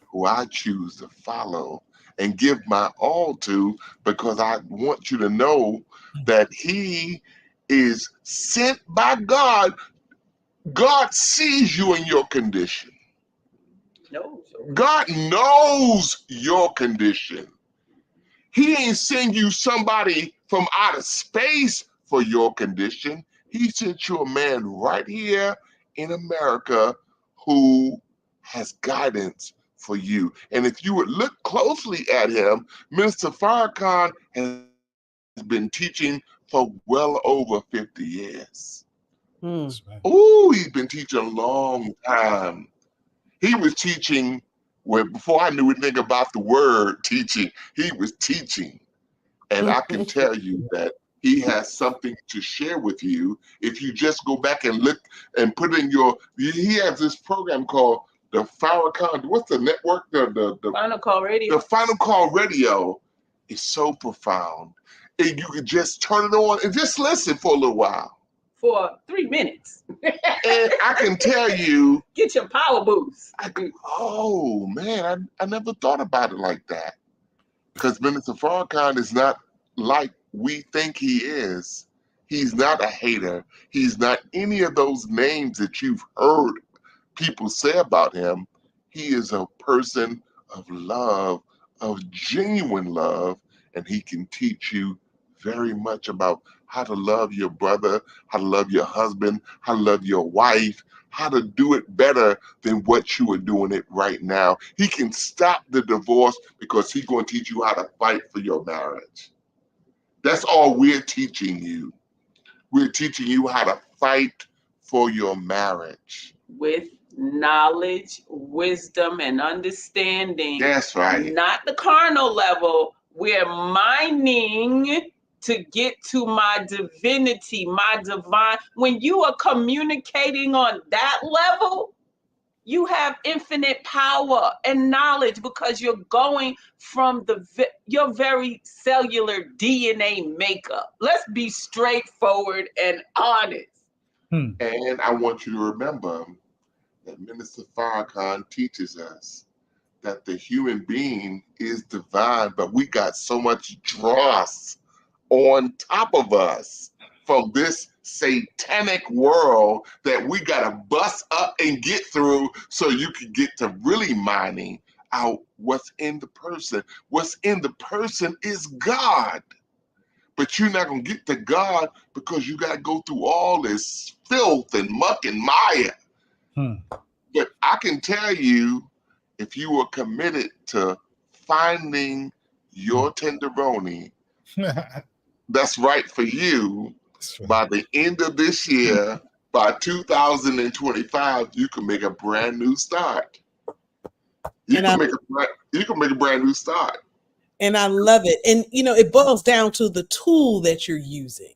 [SPEAKER 4] who I choose to follow and give my all to, because I want you to know that he is sent by God. God sees you in your condition.
[SPEAKER 5] No.
[SPEAKER 4] God knows your condition. He ain't send you somebody from outer space for your condition. He sent you a man right here in America who has guidance for you. And if you would look closely at him, Minister Farrakhan has been teaching for well over 50 years.
[SPEAKER 3] That's right.
[SPEAKER 4] Oh, he's been teaching a long time. He was teaching before I knew anything about the word teaching, he was teaching. And I can tell you that he has something to share with you. If you just go back and look and put in he has this program called the Farrakhan, what's the network? The
[SPEAKER 5] Final Call Radio.
[SPEAKER 4] The Final Call Radio is so profound. And you can just turn it on and just listen for a little while.
[SPEAKER 5] For 3 minutes.
[SPEAKER 4] And I can tell you,
[SPEAKER 5] get your power boost.
[SPEAKER 4] Oh man, I never thought about it like that. Because Minister Farrakhan is not like we think he is. He's not a hater. He's not any of those names that you've heard people say about him. He is a person of love, of genuine love, and he can teach you very much about how to love your brother, how to love your husband, how to love your wife, how to do it better than what you are doing it right now. He can stop the divorce because he's going to teach you how to fight for your marriage. That's all we're teaching you. We're teaching you how to fight for your marriage.
[SPEAKER 5] With knowledge, wisdom, and understanding.
[SPEAKER 4] That's right.
[SPEAKER 5] Not the carnal level. We're mining to get to my divinity, my divine. When you are communicating on that level, you have infinite power and knowledge because you're going from your very cellular DNA makeup. Let's be straightforward and honest.
[SPEAKER 4] And I want you to remember that Minister Farrakhan teaches us that the human being is divine, but we got so much dross on top of us from this satanic world that we got to bust up and get through so you can get to really mining out what's in the person. What's in the person is God. But you're not going to get to God because you got to go through all this filth and muck and mire. But I can tell you, if you are committed to finding your tenderoni that's right for you, by the end of this year, by 2025, you can make a brand new start. You can make a brand new start.
[SPEAKER 2] And I love it. And, it boils down to the tool that you're using,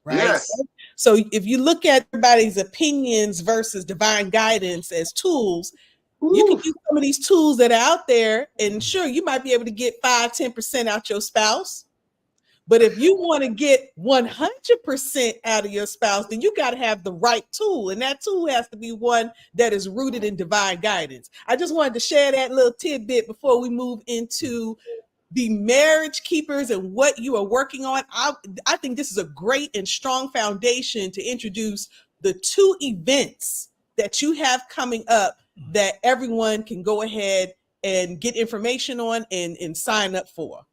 [SPEAKER 2] right?
[SPEAKER 4] Yes.
[SPEAKER 2] So if you look at everybody's opinions versus divine guidance as tools, you can use some of these tools that are out there, and sure, you might be able to get 5-10% out your spouse. But if you want to get 100% out of your spouse, then you got to have the right tool. And that tool has to be one that is rooted in divine guidance. I just wanted to share that little tidbit before we move into the marriage keepers and what you are working on. I think this is a great and strong foundation to introduce the 2 events that you have coming up that everyone can go ahead and get information on and sign up for.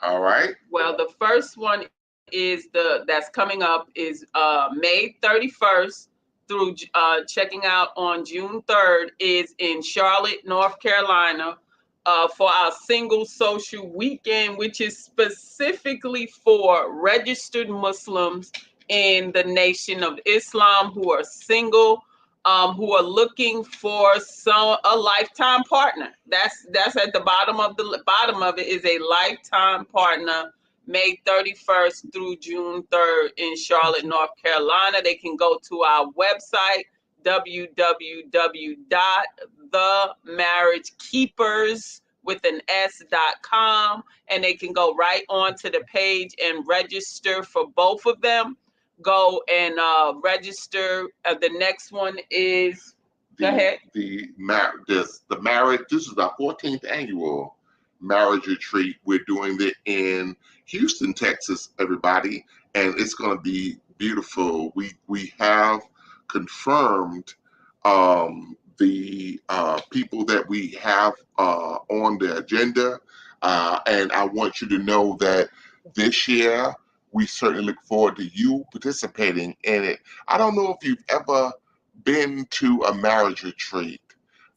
[SPEAKER 4] All right.
[SPEAKER 5] Well, the first one is that's coming up is May 31st through checking out on June 3rd is in Charlotte, North Carolina. For our single social weekend, which is specifically for registered Muslims in the Nation of Islam who are single, who are looking for a lifetime partner. That's at the bottom of it is a lifetime partner. May 31st through June 3rd in Charlotte, North Carolina. They can go to our website, www.themarriagekeepers.com, and they can go right onto the page and register for both of them. Go and register. The next one is go ahead.
[SPEAKER 4] The marriage. This is our 14th annual marriage retreat. We're doing it in Houston, Texas, everybody, and it's going to be beautiful. We have confirmed the people that we have on the agenda, and I want you to know that this year we certainly look forward to you participating in it. I don't know if you've ever been to a marriage retreat.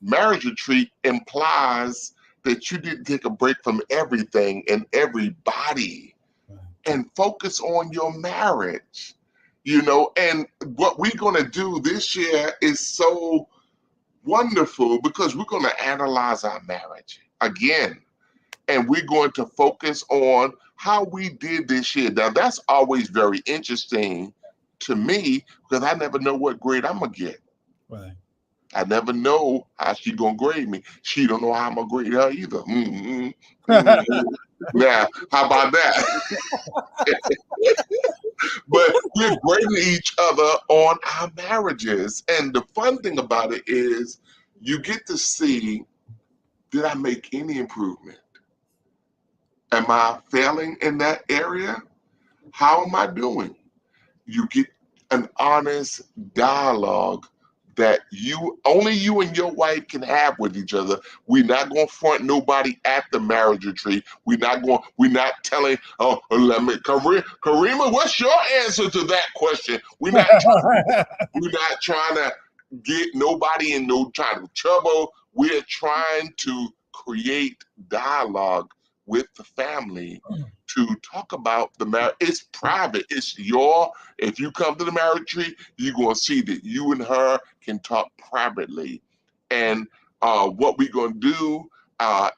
[SPEAKER 4] Marriage retreat implies that you didn't take a break from everything and everybody and focus on your marriage. And what we're going to do this year is so wonderful because we're going to analyze our marriage again, and we're going to focus on how we did this year. Now, that's always very interesting to me because I never know what grade I'm going to get.
[SPEAKER 3] Right.
[SPEAKER 4] I never know how she gonna grade me. She don't know how I'm gonna grade her either. Now, how about that? But we're grading each other on our marriages. And the fun thing about it is you get to see, did I make any improvement? Am I failing in that area? How am I doing? You get an honest dialogue that only you and your wife can have with each other. We're not going to front nobody at the marriage retreat. We're not telling, oh, let me, Karima, what's your answer to that question? We're not trying to get nobody in no kind of trouble. We're trying to create dialogue with the family to talk about the marriage. It's private. It's if you come to the marriage retreat, you're going to see that you and her can talk privately. And what we're going to do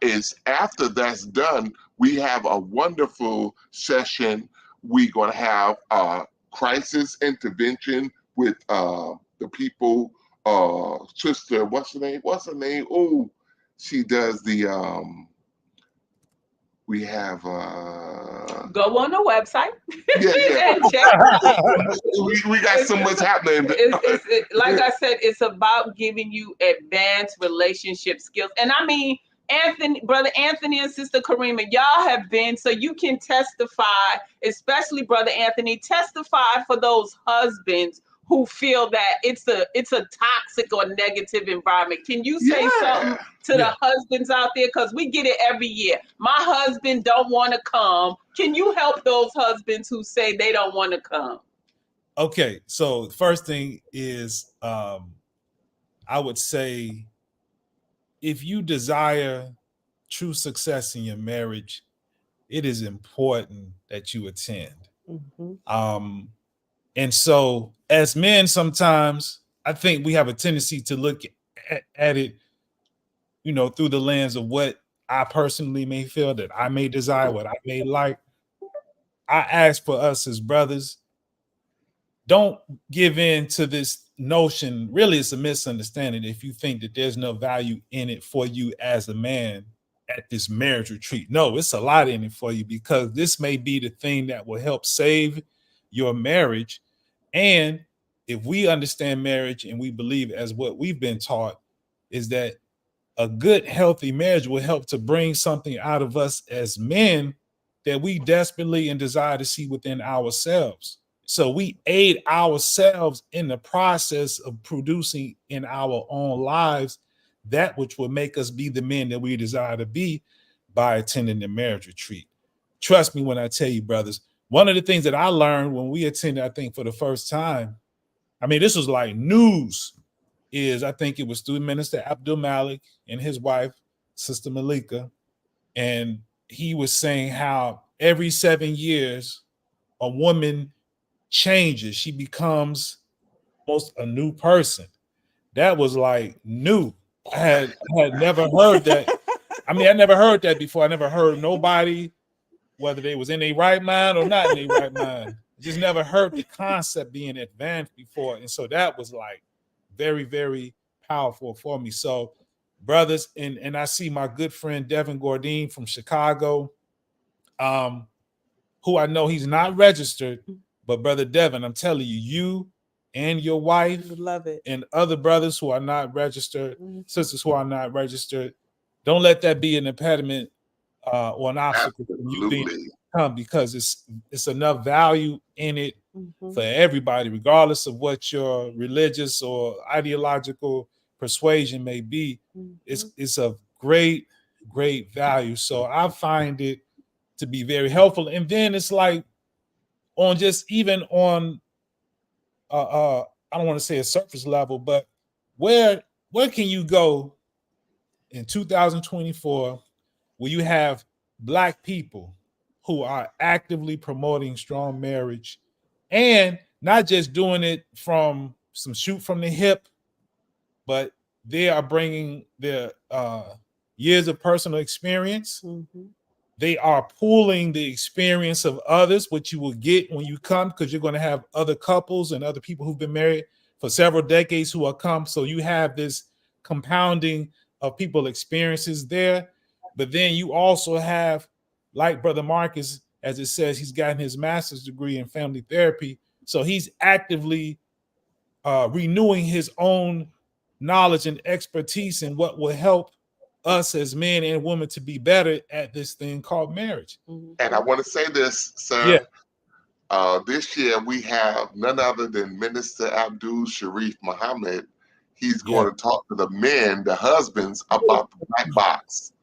[SPEAKER 4] is after that's done, we have a wonderful session. We're going to have crisis intervention with the people. Sister, what's her name? Oh, she does the... we have
[SPEAKER 5] go on the website.
[SPEAKER 4] Yeah.
[SPEAKER 5] And check.
[SPEAKER 4] we got so much happening.
[SPEAKER 5] Like I said, it's about giving you advanced relationship skills. And I mean, Brother Anthony and Sister Karima, y'all have been, so you can testify, especially Brother Anthony, testify for those husbands who feel that it's a toxic or negative environment. Can you say something to the husbands out there? Because we get it every year. My husband don't want to come. Can you help those husbands who say they don't want to come?
[SPEAKER 3] Okay, so the first thing is I would say if you desire true success in your marriage, it is important that you attend. Mm-hmm. And so as men, sometimes I think we have a tendency to look at it, through the lens of what I personally may feel that I may desire, what I may like. I ask for us as brothers, don't give in to this notion. Really, it's a misunderstanding if you think that there's no value in it for you as a man at this marriage retreat. No, it's a lot in it for you because this may be the thing that will help save your marriage. And if we understand marriage and we believe as what we've been taught is that a good, healthy marriage will help to bring something out of us as men that we desperately and desire to see within ourselves. So we aid ourselves in the process of producing in our own lives that which will make us be the men that we desire to be by attending the marriage retreat. Trust me when I tell you, brothers, one of the things that I learned when we attended, I think for the first time, I mean, this was like news, is I think it was through Minister Abdul Malik and his wife, Sister Malika. And he was saying how every 7 years, a woman changes. She becomes almost a new person. That was like new. I had never heard that. I mean, I never heard that before. I never heard nobody, whether they was in their right mind or not in their right mind. Just never heard the concept being advanced before. And so that was like very, very powerful for me. So brothers, and I see my good friend Devin Gordine from Chicago, who I know he's not registered, but Brother Devin, I'm telling you, you and your wife
[SPEAKER 2] love it,
[SPEAKER 3] and other brothers who are not registered, sisters who are not registered, don't let that be an impediment or an obstacle from you being
[SPEAKER 4] Absolutely.
[SPEAKER 3] come, because it's enough value in it for everybody, regardless of what your religious or ideological persuasion may be. It's of great value. So I find it to be very helpful. And then it's like on just even on I don't want to say a surface level, but where can you go in 2024 where you have Black people who are actively promoting strong marriage, and not just doing it from some shoot from the hip, but they are bringing their years of personal experience. They are pooling the experience of others, which you will get when you come, because you're going to have other couples and other people who've been married for several decades who will come. So you have this compounding of people experiences there. But then you also have, like Brother Marcus, as it says, he's gotten his master's degree in family therapy. So he's actively renewing his own knowledge and expertise in what will help us as men and women to be better at this thing called marriage.
[SPEAKER 4] And I want to say this, sir.
[SPEAKER 3] Yeah.
[SPEAKER 4] This year we have none other than Minister Abdul Sharif Muhammad. He's going to talk to the men, the husbands, about the black box.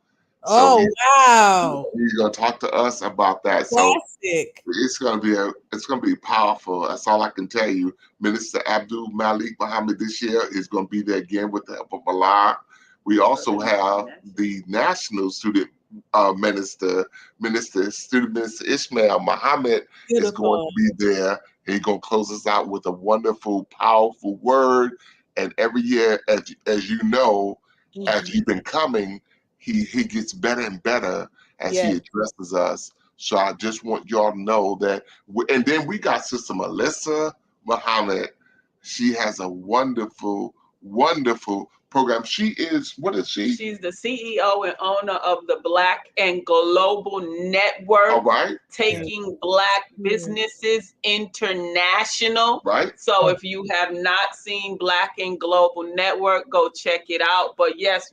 [SPEAKER 4] So
[SPEAKER 2] wow!
[SPEAKER 4] He's going to talk to us about that.
[SPEAKER 2] Classic.
[SPEAKER 4] So it's going to be powerful. That's all I can tell you. Minister Abdul Malik Muhammad this year is going to be there again with the help of Allah. We also have the national student minister Ishmael Muhammad is going to be there. He's going to close us out with a wonderful, powerful word. And every year, as you know, as you've been coming, he gets better and better as he addresses us. So I just want y'all to know that. And then we got Sister Melissa Muhammad. She has a wonderful, wonderful program. What is she?
[SPEAKER 5] She's the CEO and owner of the Black and Global Network.
[SPEAKER 4] All right.
[SPEAKER 5] Taking Black businesses international.
[SPEAKER 4] Right.
[SPEAKER 5] So if you have not seen Black and Global Network, go check it out. But yes,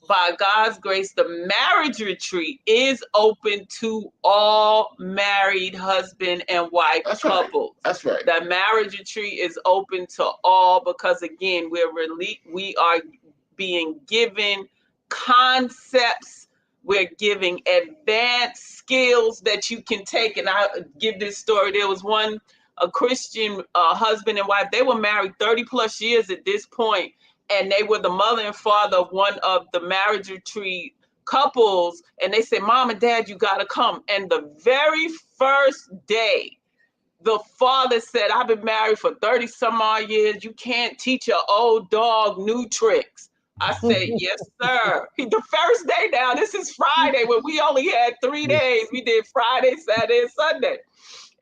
[SPEAKER 5] by God's grace, the marriage retreat is open to all married husband and wife couples.
[SPEAKER 4] Right. That's right.
[SPEAKER 5] The marriage retreat is open to all because, again, we are being given concepts. We're giving advanced skills that you can take. And I give this story. There was a Christian husband and wife. They were married 30 plus years at this point. And they were the mother and father of one of the marriage retreat couples. And they said, Mom and Dad, you got to come. And the very first day, the father said, I've been married for 30 some odd years. You can't teach an old dog new tricks. I said, yes, sir. The first day now, this is Friday, when we only had 3 days. We did Friday, Saturday, and Sunday.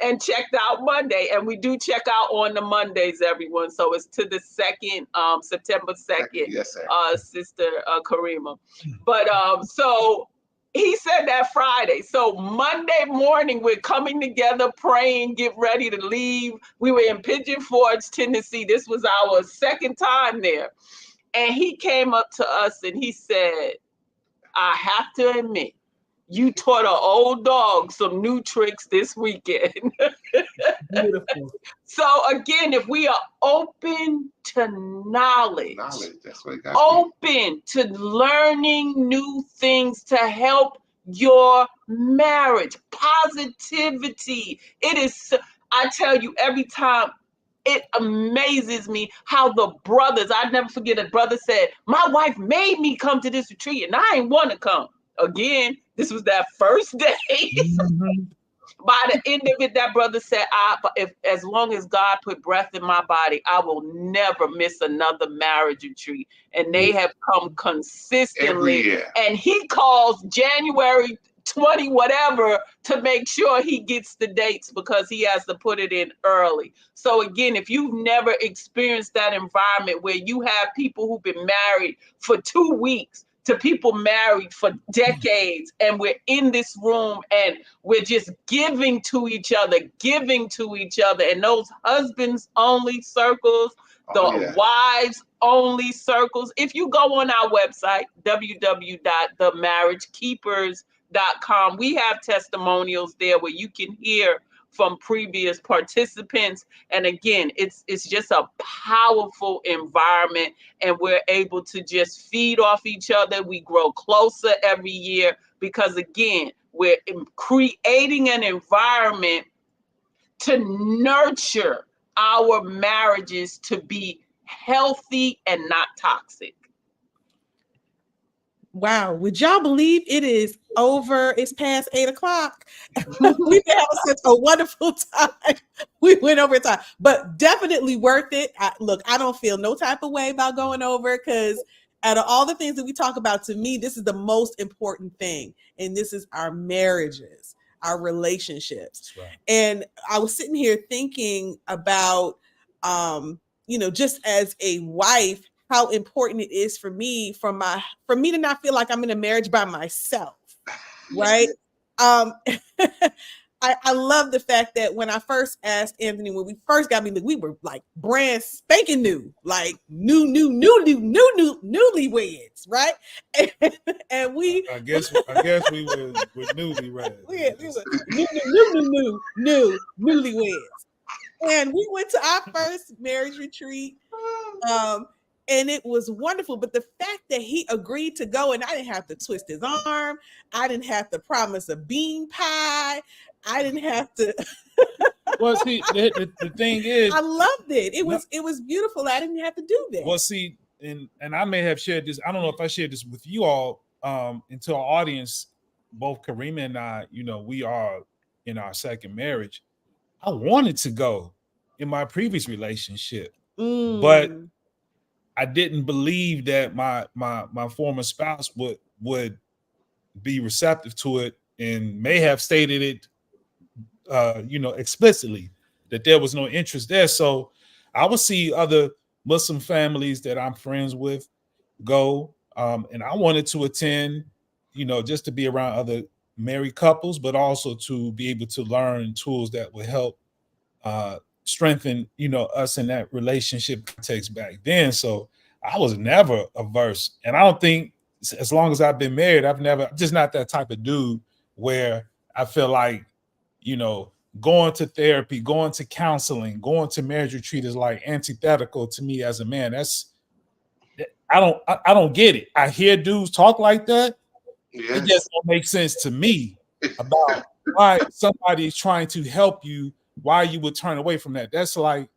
[SPEAKER 5] And checked out Monday, and we do check out on the Mondays, everyone. So it's to the 2nd, September 2nd,
[SPEAKER 4] yes, sir.
[SPEAKER 5] Sister Karima. But so he said that Friday. So Monday morning, we're coming together, praying, get ready to leave. We were in Pigeon Forge, Tennessee. This was our second time there. And he came up to us and he said, I have to admit, you taught an old dog some new tricks this weekend.
[SPEAKER 2] Beautiful.
[SPEAKER 5] So again, if we are open to knowledge,
[SPEAKER 4] that's what
[SPEAKER 5] open to learning new things to help your marriage, positivity. It is, I tell you, every time, it amazes me how the brothers, I never forget, a brother said, my wife made me come to this retreat and I ain't want to come. Again, this was that first day. By the end of it, that brother said, as long as God put breath in my body, I will never miss another marriage retreat. And they have come consistently.
[SPEAKER 4] Every year.
[SPEAKER 5] And he calls January 20 whatever to make sure he gets the dates because he has to put it in early. So again, if you've never experienced that environment where you have people who've been married for 2 weeks to people married for decades, and we're in this room and we're just giving to each other, and those husbands only circles, wives only circles. If you go on our website, www.themarriagekeepers.com, www.sophisticationtheparkcast.com. We have testimonials there where you can hear from previous participants. And again, it's just a powerful environment, and we're able to just feed off each other. We grow closer every year because again, we're creating an environment to nurture our marriages to be healthy and not toxic.
[SPEAKER 2] Wow, would y'all believe it is over? It's past 8:00. We've been having such a wonderful time. We went over time, but definitely worth it. Look, I don't feel no type of way about going over because out of all the things that we talk about, to me, this is the most important thing, and this is our marriages, our relationships.
[SPEAKER 3] Right.
[SPEAKER 2] And I was sitting here thinking about, just as a wife, how important it is for me to not feel like I'm in a marriage by myself, right? I love the fact that when I first asked Anthony, when we first got married, we were like brand spanking new, like newlyweds, right? And we,
[SPEAKER 3] I guess we were newlyweds.
[SPEAKER 2] we were newlyweds. And we went to our first marriage retreat. And it was wonderful. But the fact that he agreed to go and I didn't have to twist his arm, I didn't have to promise a bean pie, I didn't have to.
[SPEAKER 3] Well, see, the thing is,
[SPEAKER 2] I loved it. It was beautiful. I didn't have to do that.
[SPEAKER 3] Well, see, and I may have shared this. I don't know if I shared this with you all, into our audience. Both Karima and I, we are in our second marriage. I wanted to go in my previous relationship, but I didn't believe that my former spouse would be receptive to it, and may have stated it, explicitly that there was no interest there. So I would see other Muslim families that I'm friends with go, and I wanted to attend, just to be around other married couples, but also to be able to learn tools that would help strengthen, us in that relationship context back then. So I was never averse, and I don't think, as long as I've been married, I'm just not that type of dude where I feel like, going to therapy, going to counseling, going to marriage retreat is like antithetical to me as a man. I don't get it. I hear dudes talk like that.
[SPEAKER 4] Yes.
[SPEAKER 3] It just don't make sense to me about why somebody is trying to help you, why you would turn away from that. That's like,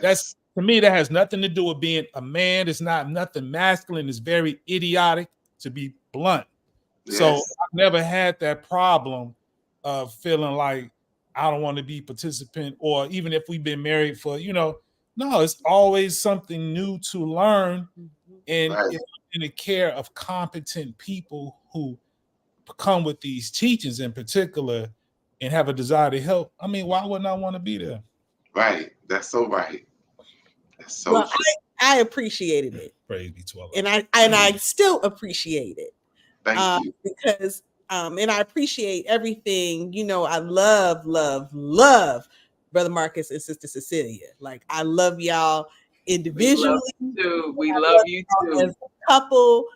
[SPEAKER 3] that's, to me, that has nothing to do with being a man. It's not nothing masculine. It's very idiotic, to be blunt. Yes. So I've never had that problem of feeling like I don't want to be participant, or even if we've been married for, no, it's always something new to learn. And
[SPEAKER 4] right.
[SPEAKER 3] In the care of competent people who come with these teachings in particular and have a desire to help. I mean, why wouldn't I want to be there?
[SPEAKER 4] Right. That's so right. That's so
[SPEAKER 2] well, I appreciated it.
[SPEAKER 3] Praise be to Allah.
[SPEAKER 2] And I still appreciate it.
[SPEAKER 4] Thank you.
[SPEAKER 2] Because and I appreciate everything. I love Brother Marcus and Sister Cecelia. Like, I love y'all individually.
[SPEAKER 5] We love you too.
[SPEAKER 2] As a couple.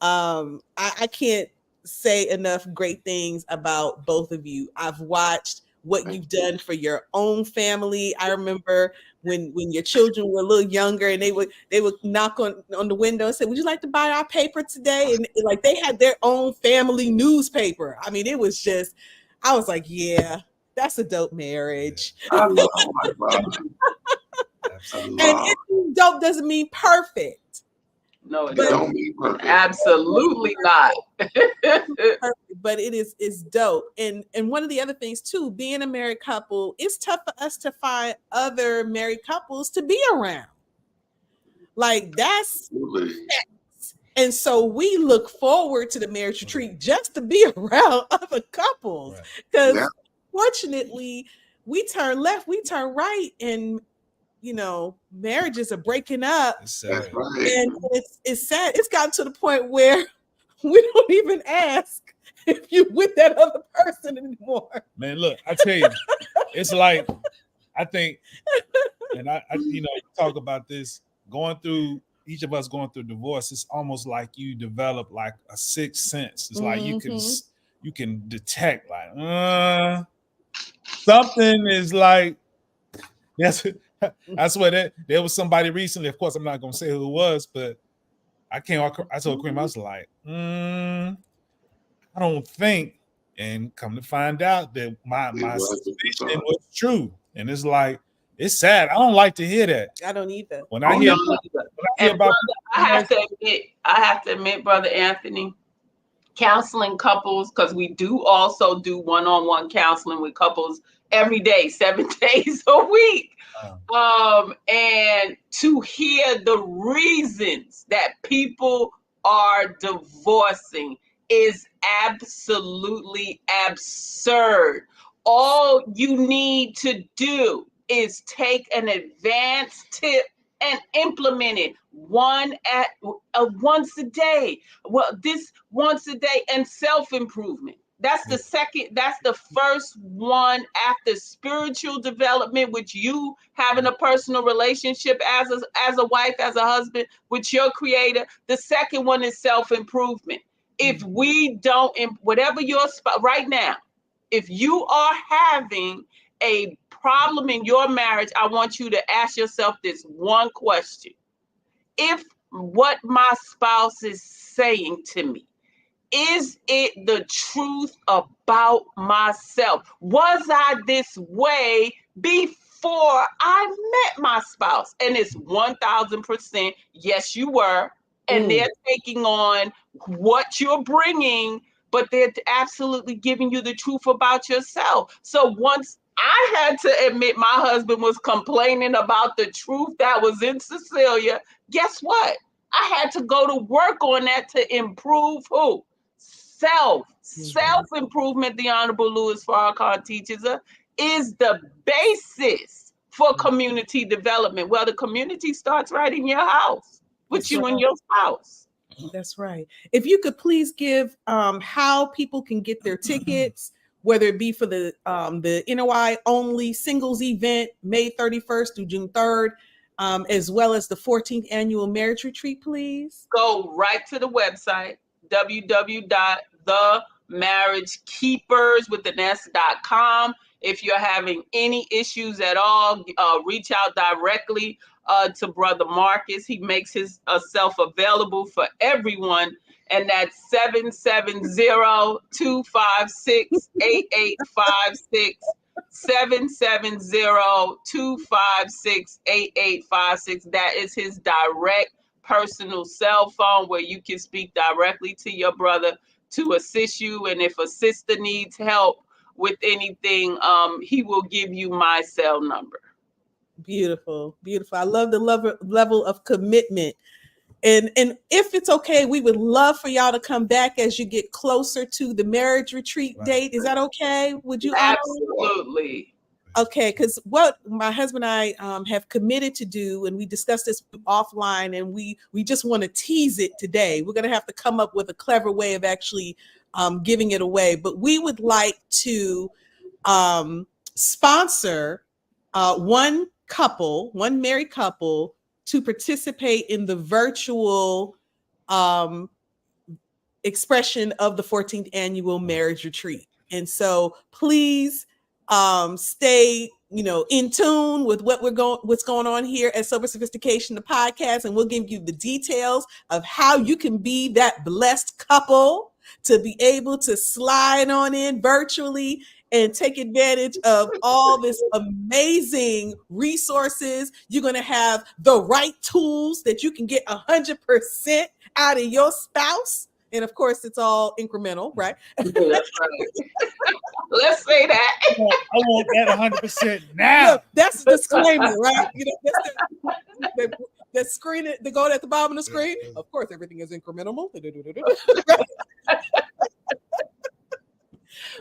[SPEAKER 2] I can't say enough great things about both of you. I've watched what you've done for your own family. I remember when your children were a little younger, and they would knock on the window and say, "Would you like to buy our paper today?" And like, they had their own family newspaper. I mean, it was just, I was like, yeah, that's a dope marriage.
[SPEAKER 4] I love my brother.
[SPEAKER 2] And dope doesn't mean perfect.
[SPEAKER 5] No, it
[SPEAKER 4] don't mean perfect.
[SPEAKER 5] Absolutely not.
[SPEAKER 2] But it's dope. And one of the other things too, being a married couple, it's tough for us to find other married couples to be around. Like, that's and so we look forward to the marriage retreat just to be around other couples. Because fortunately, we turn left, we turn right, and marriages are breaking up.
[SPEAKER 3] It's sad.
[SPEAKER 2] And it's sad. It's gotten to the point where we don't even ask if you with that other person anymore.
[SPEAKER 3] Man, look, I tell you, it's like, I think, and I talk about this, each of us going through divorce, it's almost like you develop like a sixth sense. It's like you you can detect like something is like yes. I swear there was somebody recently. Of course, I'm not gonna say who it was, but I told Cream, I was like, I don't think, and come to find out that my suspicion was true. And it's like, it's sad. I don't like to hear that.
[SPEAKER 2] I don't either.
[SPEAKER 3] When I hear
[SPEAKER 5] And
[SPEAKER 3] about
[SPEAKER 5] brother, I have to admit, Brother Anthony, counseling couples, because we do also do one-on-one counseling with couples every day, 7 days a week. And to hear the reasons that people are divorcing is absolutely absurd. All you need to do is take an advanced tip and implement it once a day. Well, this once a day, and self-improvement. That's the second, that's the first one after spiritual development, which you having a personal relationship as a wife, as a husband with your creator. The second one is self-improvement. If we don't, whatever your spot right now, if you are having a problem in your marriage, I want you to ask yourself this one question. If what my spouse is saying to me, is it the truth about myself? Was I this way before I met my spouse? And it's 1000%. Yes, you were. And they're taking on what you're bringing, but they're absolutely giving you the truth about yourself. So once I had to admit my husband was complaining about the truth that was in Cecelia, guess what? I had to go to work on that to improve who? Self-improvement, the Honorable Louis Farrakhan teaches us, is the basis for community development. Well, the community starts right in your house with you and your spouse.
[SPEAKER 2] That's right. If you could please give how people can get their tickets, whether it be for the NOI only singles event, May 31st through June 3rd, as well as the 14th annual marriage retreat, please.
[SPEAKER 5] Go right to the website, www.themarriagekeepers.com. If you're having any issues at all, reach out directly to Brother Marcus. He makes himself available for everyone. And that's 770-256-8856. 770-256-8856. That is his direct personal cell phone where you can speak directly to your brother to assist you. And if a sister needs help with anything, he will give you my cell number.
[SPEAKER 2] Beautiful, beautiful. I love the level of commitment. And if it's okay, we would love for y'all to come back as you get closer to the marriage retreat date. Is that okay? Would you?
[SPEAKER 5] Absolutely.
[SPEAKER 2] Okay, because what my husband and I have committed to do, and we discussed this offline, and we just want to tease it today. We're going to have to come up with a clever way of actually giving it away. But we would like to sponsor one married couple, to participate in the virtual expression of the 14th annual marriage retreat. And so please stay, in tune with what's going on here at Sober Sophistication, the podcast, and we'll give you the details of how you can be that blessed couple to be able to slide on in virtually and take advantage of all this amazing resources. You're going to have the right tools that you can get 100% out of your spouse. And of course, it's all incremental, right?
[SPEAKER 5] That's right. Let's say that.
[SPEAKER 3] I want that 100% now.
[SPEAKER 2] Look, that's the disclaimer, right? That's the screen, the goal at the bottom of the screen. Of course, everything is incremental.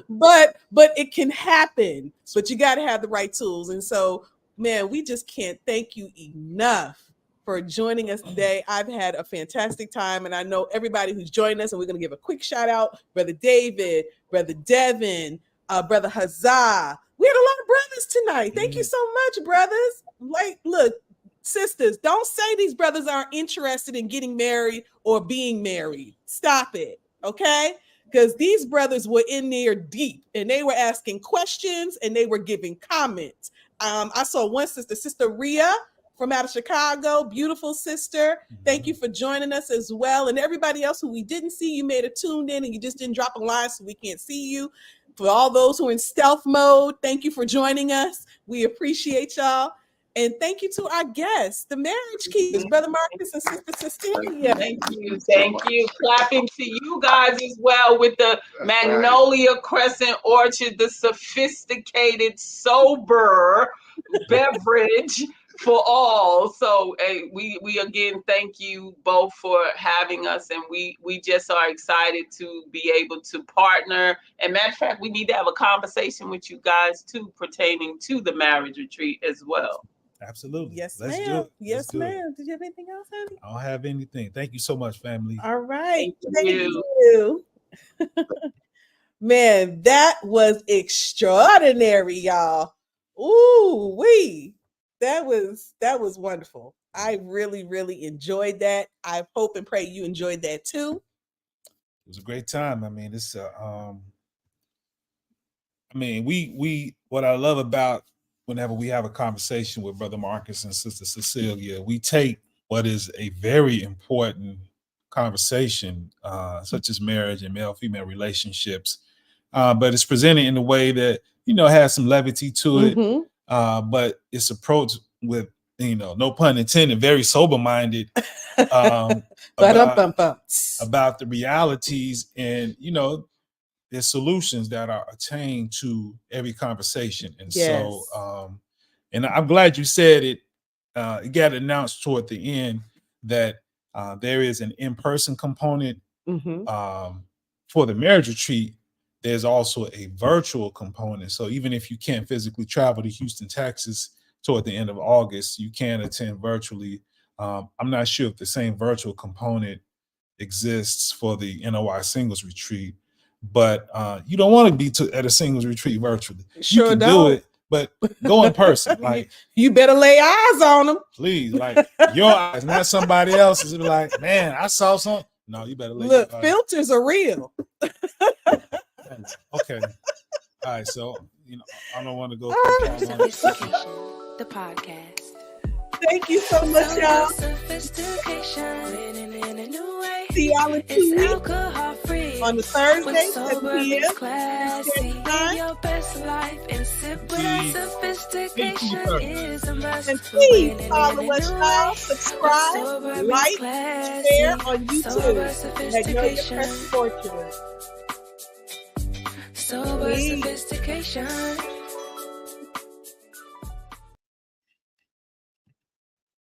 [SPEAKER 2] But it can happen, but you got to have the right tools. And so, man, we just can't thank you enough for joining us today. I've had a fantastic time, and I know everybody who's joined us, and we're going to give a quick shout out, Brother David, Brother Devin, Brother Huzzah. We had a lot of brothers tonight. Thank you so much, brothers. Like, look, sisters, don't say these brothers aren't interested in getting married or being married. Stop it, okay? because these brothers were in there deep and they were asking questions and they were giving comments. I saw one sister, Sister Rhea from out of Chicago, beautiful sister. Thank you for joining us as well. And everybody else who we didn't see, you made it tuned in and you just didn't drop a line so we can't see you. For all those who are in stealth mode, thank you for joining us. We appreciate y'all. And thank you to our guests, the marriage keepers, Brother Marcus and Sister Cecelia.
[SPEAKER 5] Thank you. Thank you. Clapping to you guys as well with the Magnolia Crescent Orchard, the sophisticated, sober beverage for all. So we again thank you both for having us, and we just are excited to be able to partner. And matter of fact, we need to have a conversation with you guys too pertaining to the marriage retreat as well.
[SPEAKER 3] Absolutely.
[SPEAKER 2] Yes,
[SPEAKER 3] Let's
[SPEAKER 2] ma'am.
[SPEAKER 3] do it.
[SPEAKER 2] Yes, ma'am. Did you have anything else, honey?
[SPEAKER 3] I don't have anything. Thank you so much, family.
[SPEAKER 2] All right.
[SPEAKER 5] Thank you.
[SPEAKER 2] Man, that was extraordinary, y'all. Ooh, that was wonderful. I really, really enjoyed that. I hope and pray you enjoyed that too.
[SPEAKER 3] It was a great time. I mean, it's we what I love about whenever we have a conversation with Brother Marcus and Sister Cecelia, we take what is a very important conversation, such as marriage and male-female relationships, but it's presented in a way that, has some levity to it, but it's approached with, no pun intended, very sober-minded about the realities and, the solutions that are attained to every conversation. And
[SPEAKER 2] yes.
[SPEAKER 3] And I'm glad you said it. It got announced toward the end that there is an in-person component for the marriage retreat. There's also a virtual component. So even if you can't physically travel to Houston, Texas toward the end of August, you can attend virtually. I'm not sure if the same virtual component exists for the NOI singles retreat, but you don't want to be at a singles retreat virtually.
[SPEAKER 2] Sure,
[SPEAKER 3] you can
[SPEAKER 2] don't.
[SPEAKER 3] do it, but go in person. Like,
[SPEAKER 2] you better lay eyes on them.
[SPEAKER 3] Please, like your eyes, not somebody else's. It'll be like, man, I saw something. No, you better
[SPEAKER 2] look. Filters are real.
[SPEAKER 3] Okay. All right. So, I don't want to go.
[SPEAKER 1] Sophistication, the podcast.
[SPEAKER 2] Thank you so much, y'all.
[SPEAKER 1] Sophistication, living in a new way.
[SPEAKER 2] See y'all in 2 weeks
[SPEAKER 1] alcohol free
[SPEAKER 2] on the Thursday, 7 p.m.
[SPEAKER 1] Classy, your best life and sip without sophistication is a must.
[SPEAKER 2] And please follow us now, subscribe, like, share on YouTube. Magnolia Crescent Orchard.
[SPEAKER 1] Sober sophistication.